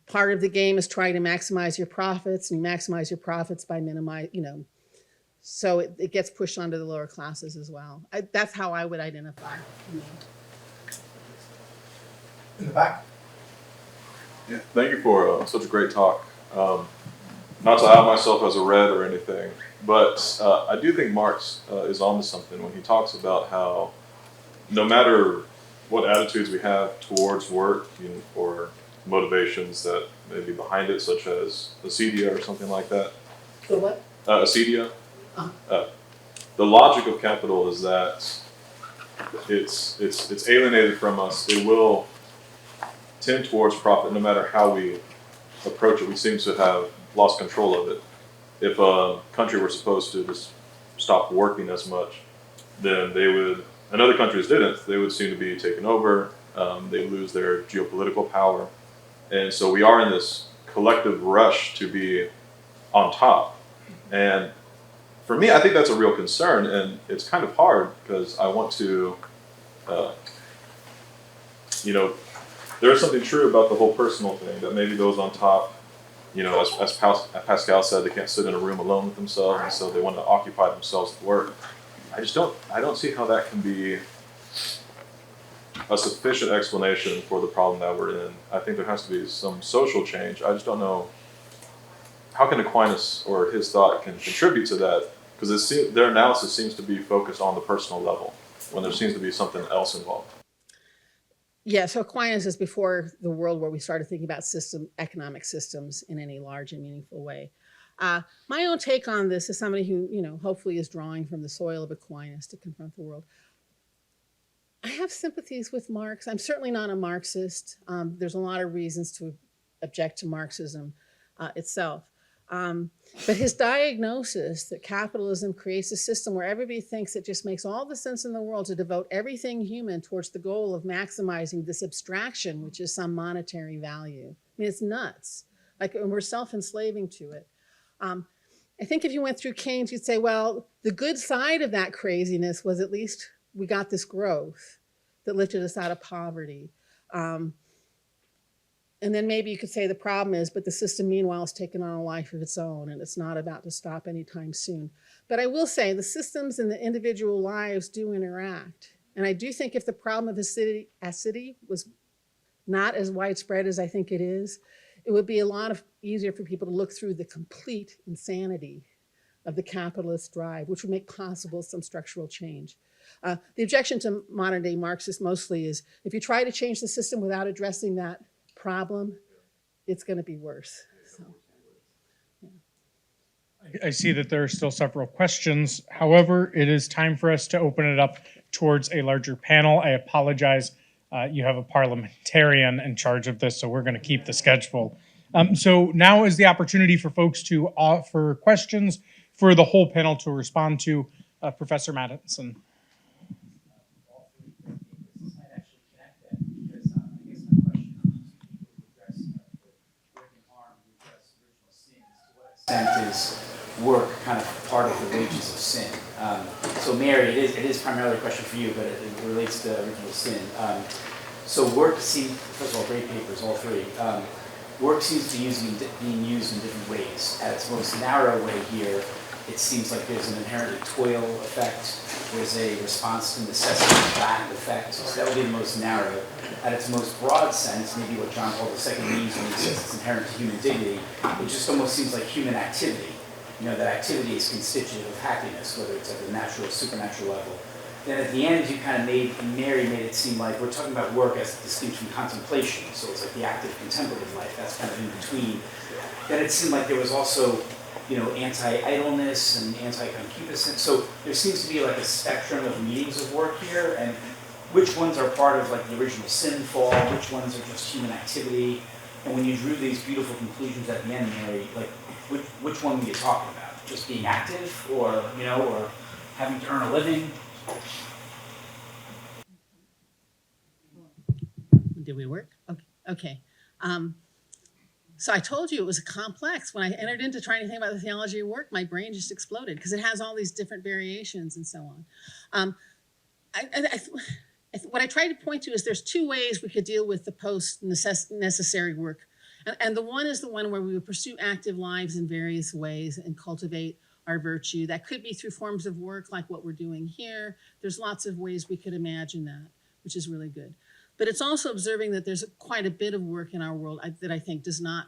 part of the game is trying to maximize your profits, and you maximize your profits by minimizing, so it gets pushed onto the lower classes as well. That's how I would identify. In the back. Yeah, thank you for such a great talk. Not to out myself as a red or anything, but I do think Marx is onto something when he talks about how no matter what attitudes we have towards work, or motivations that may be behind it, such as acedia or something like that. So what? Acedia. The logic of capital is that it's alienated from us. It will tend towards profit no matter how we approach it. We seem to have lost control of it. If a country were supposed to just stop working as much, then they would, and other countries didn't, they would seem to be taken over. They lose their geopolitical power. And so we are in this collective rush to be on top. And for me, I think that's a real concern, and it's kind of hard because I want to, there's something true about the whole personal thing, that maybe those on top, as Pascal said, they can't sit in a room alone with themselves, and so they want to occupy themselves with work. I don't see how that can be a sufficient explanation for the problem that we're in. I think there has to be some social change. I just don't know how can Aquinas or his thought can contribute to that, because their analysis seems to be focused on the personal level when there seems to be something else involved. Yeah, so Aquinas is before the world where we started thinking about economic systems in any large and meaningful way. My own take on this is somebody who, hopefully is drawing from the soil of Aquinas to confront the world. I have sympathies with Marx. I'm certainly not a Marxist. There's a lot of reasons to object to Marxism itself. But his diagnosis that capitalism creates a system where everybody thinks it just makes all the sense in the world to devote everything human towards the goal of maximizing this abstraction, which is some monetary value. I mean, it's nuts. And we're self-enslaving to it. I think if you went through Keynes, you'd say, well, the good side of that craziness was at least we got this growth that lifted us out of poverty. And then maybe you could say the problem is, but the system meanwhile has taken on a life of its own, and it's not about to stop anytime soon. But I will say the systems and the individual lives do interact. And I do think if the problem of acidity was not as widespread as I think it is, it would be a lot easier for people to look through the complete insanity of the capitalist drive, which would make possible some structural change. The objection to modern day Marxists mostly is if you try to change the system without addressing that problem, it's going to be worse. So, yeah. I see that there are still several questions. However, it is time for us to open it up towards a larger panel. I apologize. You have a parliamentarian in charge of this, so we're going to keep the schedule. So now is the opportunity for folks to offer questions for the whole panel to respond to. Professor Madison. Is work kind of part of the wages of sin? So Mary, it is primarily a question for you, but it relates to original sin. So work seems, first of all, great papers, all three. Work seems to be being used in different ways. At its most narrow way here, it seems like there's an inherently toil effect. There's a response to necessity back effect. So that would be the most narrow. At its most broad sense, maybe what John Paul II means when he says it's inherent to human dignity, it just almost seems like human activity. You know, that activity is constitutive of happiness, whether it's at the natural or supernatural level. Then at the end, you kind of Mary made it seem like we're talking about work as distinct from contemplation. So it's like the active contemplative life, that's kind of in between. Then it seemed like there was also, you know, anti-idleness and anti-concupiscence. So there seems to be like a spectrum of meanings of work here, and which ones are part of like the original sin fall, which ones are just human activity. And when you drew these beautiful conclusions at the end, Mary, like which one were you talking about? Just being active, or, you know, or having to earn a living? Did we work? Okay. So I told you it was complex. When I entered into trying to think about the theology of work, my brain just exploded because it has all these different variations and so on. What I tried to point to is there's two ways we could deal with the post-necessary work. And the one is the one where we would pursue active lives in various ways and cultivate our virtue. That could be through forms of work like what we're doing here. There's lots of ways we could imagine that, which is really good. But it's also observing that there's quite a bit of work in our world that I think does not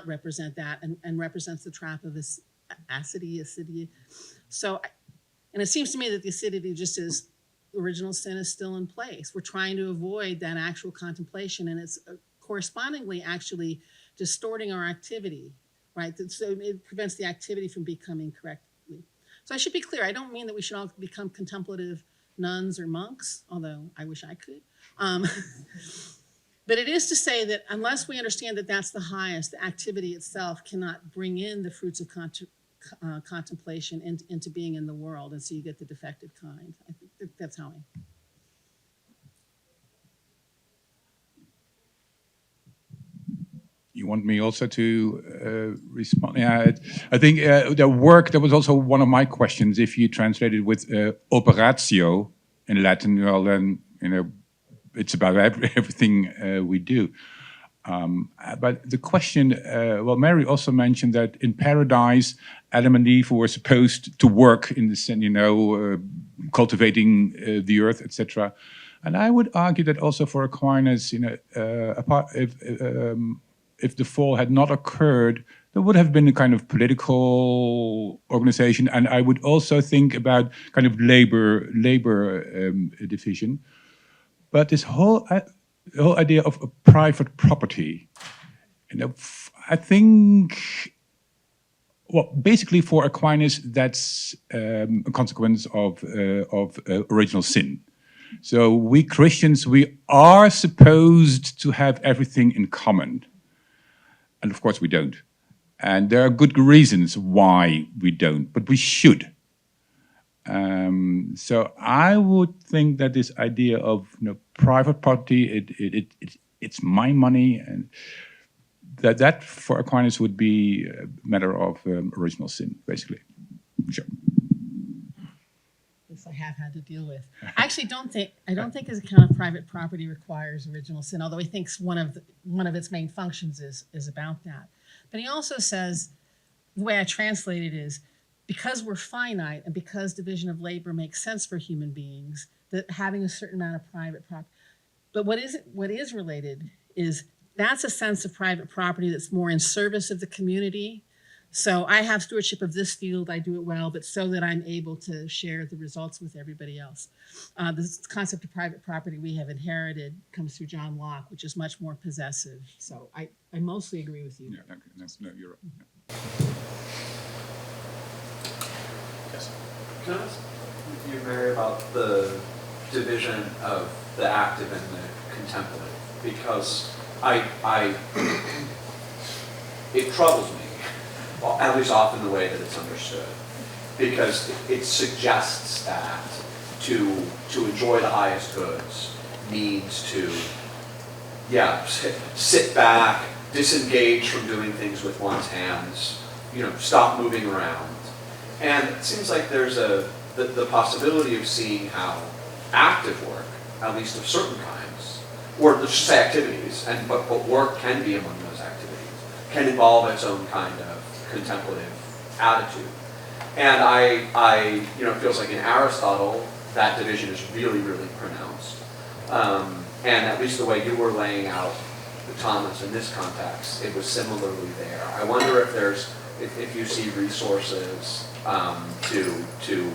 represent that and represents the trap of acidity. So, and it seems to me that the acidity just is original sin is still in place. We're trying to avoid that actual contemplation, and it's correspondingly actually distorting our activity, right? So it prevents the activity from becoming correctly. So I should be clear, I don't mean that we should all become contemplative nuns or monks, although I wish I could. But it is to say that unless we understand that that's the highest, the activity itself cannot bring in the fruits of contemplation into being in the world, and so you get the defective kind. I think that's how I... You want me also to respond? Yeah, I think the work, that was also one of my questions. If you translate it with operatio in Latin, well then, you know, it's about everything we do. But the question, well, Mary also mentioned that in paradise, Adam and Eve were supposed to work in the sense, you know, cultivating the earth, etc. And I would argue that also for Aquinas, you know, if the fall had not occurred, there would have been a kind of political organization, and I would also think about kind of labor division. But this whole idea of a private property, you know, I think, well, basically for Aquinas, that's a consequence of original sin. So we Christians, we are supposed to have everything in common. And of course we don't. And there are good reasons why we don't, but we should. So I would think that this idea of, you know, private property, it's my money, and that for Aquinas would be a matter of original sin, basically. Sure. This I have had to deal with. I actually don't think his account of private property requires original sin, although he thinks one of its main functions is about that. But he also says, the way I translate it is, because we're finite and because division of labor makes sense for human beings, that having a certain amount of private property. But what is related is that's a sense of private property that's more in service of the community. So I have stewardship of this field, I do it well, but so that I'm able to share the results with everybody else. This concept of private property we have inherited comes through John Locke, which is much more possessive. So I mostly agree with you. Yeah, okay. No, you're right. Yeah. Yes. Can I ask you, Mary, about the division of the active and the contemplative? Because it troubles me, well, at least often the way that it's understood, because it suggests that to enjoy the highest goods means to, sit back, disengage from doing things with one's hands, you know, stop moving around. And it seems like there's the possibility of seeing how active work, at least of certain kinds, or let's just say activities, but work can be among those activities, can involve its own kind of contemplative attitude. And I, it feels like in Aristotle, that division is really, really pronounced. And at least the way you were laying out the Thomas in this context, it was similarly there. I wonder if you see resources to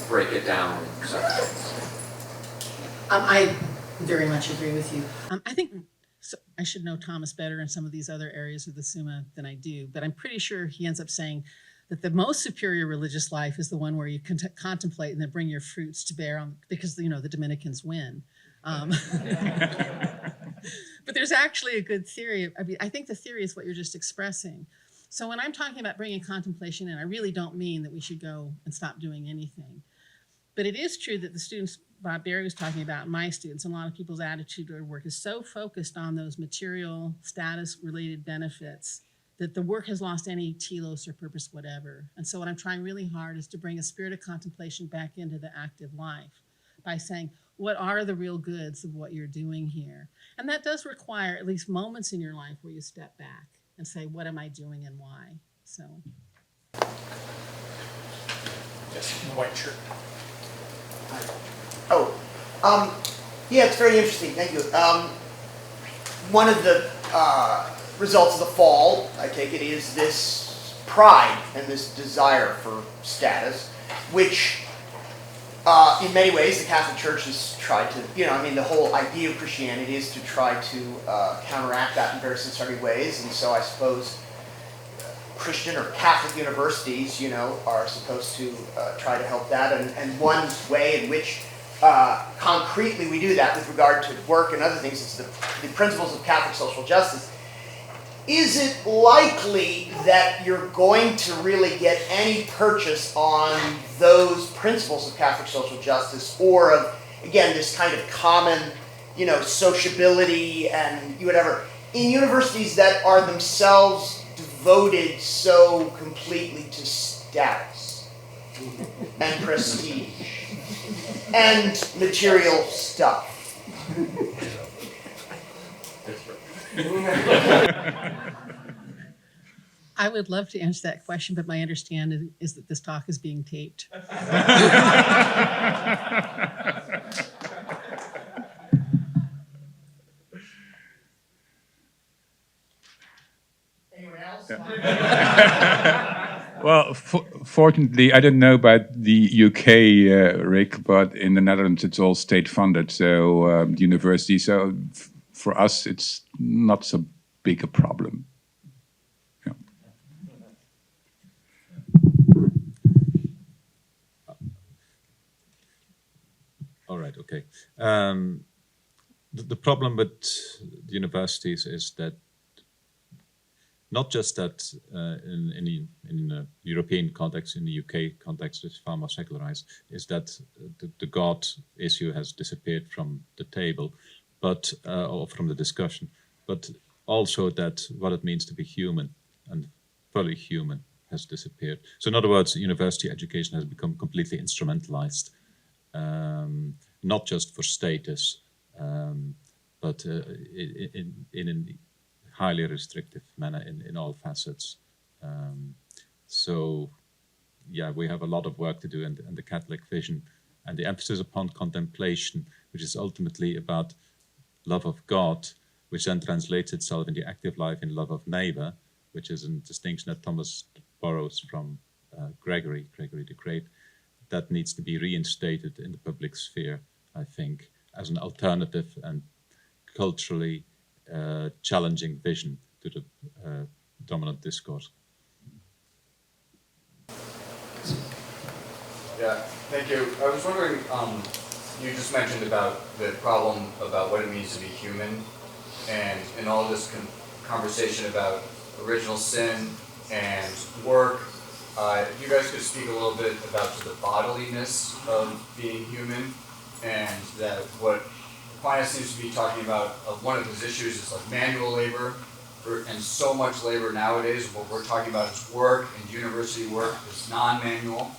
break it down in separate things. I very much agree with you. I think I should know Thomas better in some of these other areas of the Summa than I do, but I'm pretty sure he ends up saying that the most superior religious life is the one where you contemplate and then bring your fruits to bear on, because the Dominicans win. But there's actually a good theory. I mean, I think the theory is what you're just expressing. So when I'm talking about bringing contemplation in, I really don't mean that we should go and stop doing anything. But it is true that the students Bob Barry was talking about, my students, and a lot of people's attitude toward work is so focused on those material status-related benefits that the work has lost any telos or purpose whatever. And so what I'm trying really hard is to bring a spirit of contemplation back into the active life by saying, what are the real goods of what you're doing here? And that does require at least moments in your life where you step back and say, what am I doing and why? So. Yes, in the white shirt. Yeah, it's very interesting. Thank you. One of the results of the fall, I take it, is this pride and this desire for status, which in many ways the Catholic Church has tried to, the whole idea of Christianity is to try to counteract that in various and sundry ways. And so I suppose Christian or Catholic universities, are supposed to try to help that. And one way in which concretely we do that with regard to work and other things is the principles of Catholic social justice. Is it likely that you're going to really get any purchase on those principles of Catholic social justice, or of, again, this kind of common, sociability and whatever, in universities that are themselves devoted so completely to status and prestige and material stuff? I would love to answer that question, but my understanding is that this talk is being taped. Anyone else? Well, fortunately, I don't know about the UK, Rick, but in the Netherlands it's all state-funded, so the university. So for us, it's not so big a problem. Yeah. All right. Okay. The problem with the universities is that not just that in the European context, in the UK context, it's far more secularized, is that the God issue has disappeared from the table, but or from the discussion, but also that what it means to be human and fully human has disappeared. So in other words, university education has become completely instrumentalized, not just for status, but in a highly restrictive manner in all facets. So yeah, we have a lot of work to do, and the Catholic vision and the emphasis upon contemplation, which is ultimately about love of God, which then translates itself in the active life in love of neighbor, which is a distinction that Thomas borrows from Gregory the Great. That needs to be reinstated in the public sphere, I think, as an alternative and culturally challenging vision to the dominant discourse. Yeah, thank you. I was wondering, you just mentioned about the problem about what it means to be human, and in all this conversation about original sin and work, if you guys could speak a little bit about the bodiliness of being human, and that what Aquinas seems to be talking about, one of his issues is like manual labor, and so much labor nowadays, what we're talking about is work, and university work is non-manual.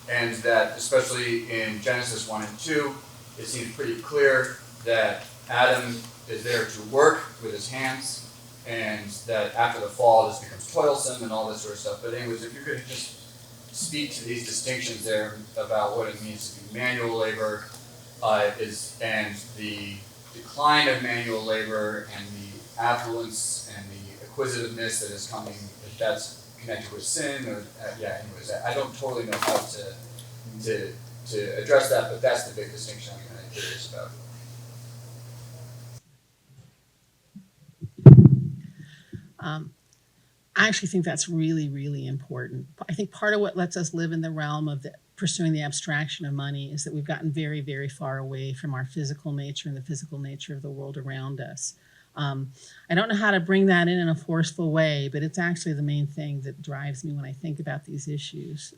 And that especially in Genesis 1 and 2, it seems pretty clear that Adam is there to work with his hands, and that after the fall this becomes toilsome and all this sort of stuff. But anyways, if you could just speak to these distinctions there about what it means to be manual labor and the decline of manual labor and the affluence and the acquisitiveness that is coming, if that's connected with sin or, anyways, I don't totally know how to address that, but that's the big distinction I'm kind of curious about. I actually think that's really, really important. I think part of what lets us live in the realm of pursuing the abstraction of money is that we've gotten very, very far away from our physical nature and the physical nature of the world around us. I don't know how to bring that in a forceful way, but it's actually the main thing that drives me when I think about these issues.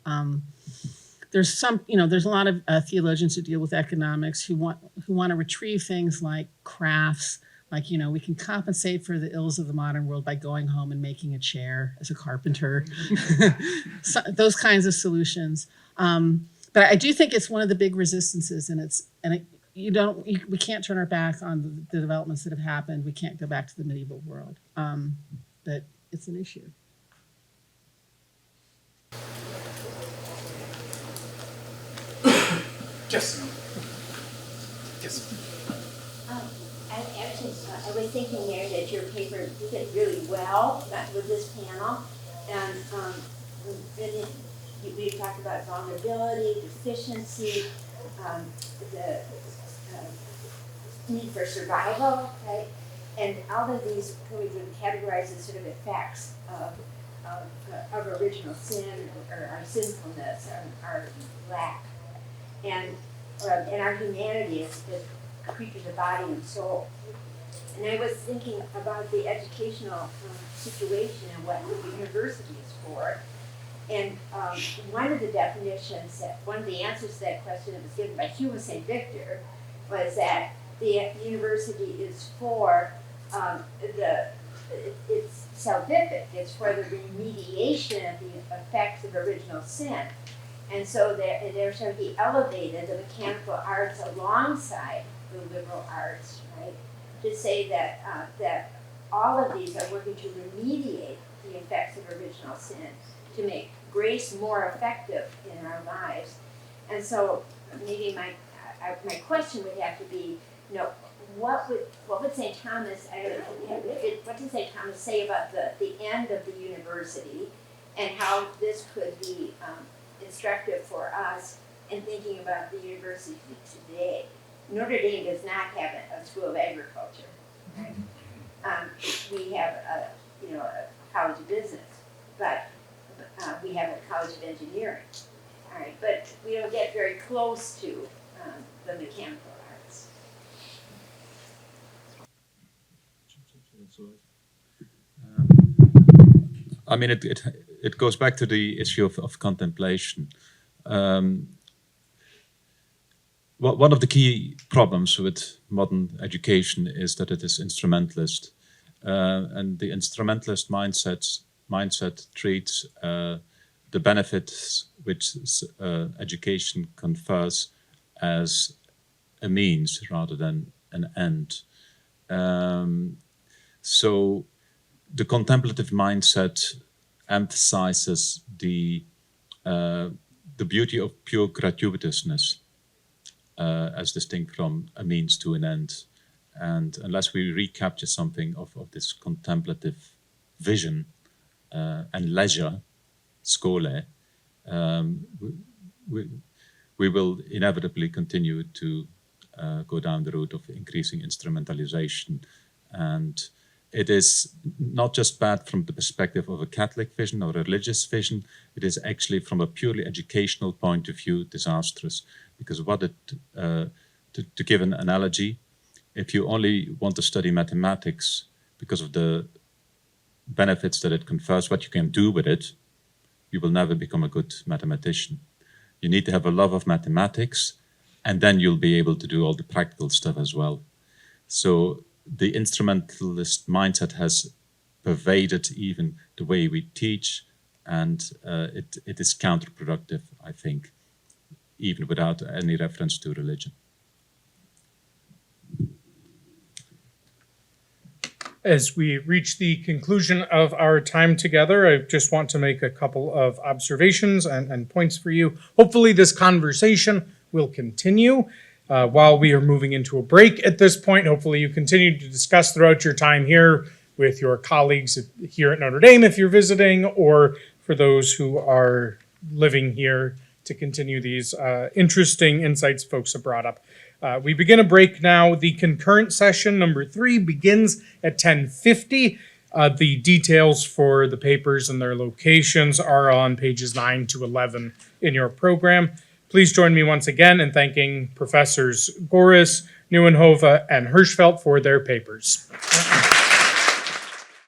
There's a lot of theologians who deal with economics who want to retrieve things like crafts, like, we can compensate for the ills of the modern world by going home and making a chair as a carpenter, those kinds of solutions. But I do think it's one of the big resistances, we can't turn our back on the developments that have happened. We can't go back to the medieval world, but it's an issue. Yes. I was thinking there that your paper did really well with this panel, and we talked about vulnerability, deficiency, the need for survival, right? And all of these can be categorized as sort of effects of original sin or our sinfulness, our lack, and our humanity is creatures of body and soul. And I was thinking about the educational situation and what the university is for. And one of the definitions, one of the answers to that question that was given by Hugh St. Victor was that the university is for it's salvific, it's for the remediation of the effects of original sin. And so they're sort of be elevated, the mechanical arts alongside the liberal arts, right? To say that that all of these are working to remediate the effects of original sin, to make grace more effective in our lives. And so maybe my question would have to be, what would St. Thomas, what did St. Thomas say about the end of the university and how this could be instructive for us in thinking about the university today? Notre Dame does not have a school of agriculture, right? We have a college of business, but we have a college of engineering, all right? But we don't get very close to the mechanical arts. I mean, it goes back to the issue of contemplation. One of the key problems with modern education is that it is instrumentalist, and the instrumentalist mindset treats the benefits which education confers as a means rather than an end. So the contemplative mindset emphasizes the beauty of pure gratuitousness, as distinct from a means to an end. And unless we recapture something of this contemplative vision and leisure, schole, we will inevitably continue to go down the road of increasing instrumentalization. And it is not just bad from the perspective of a Catholic vision or a religious vision, it is actually from a purely educational point of view disastrous. Because to give an analogy, if you only want to study mathematics because of the benefits that it confers, what you can do with it, you will never become a good mathematician. You need to have a love of mathematics, and then you'll be able to do all the practical stuff as well. So the instrumentalist mindset has pervaded even the way we teach, and it is counterproductive, I think, even without any reference to religion. As we reach the conclusion of our time together, I just want to make a couple of observations and points for you. Hopefully this conversation will continue while we are moving into a break at this point. Hopefully you continue to discuss throughout your time here with your colleagues here at Notre Dame if you're visiting, or for those who are living here to continue these interesting insights folks have brought up. We begin a break now. The concurrent session, number 3, begins at 10:50. The details for the papers and their locations are on pages 9 to 11 in your program. Please join me once again in thanking Professors Goris, Nieuwenhove, and Hirschfeld for their papers.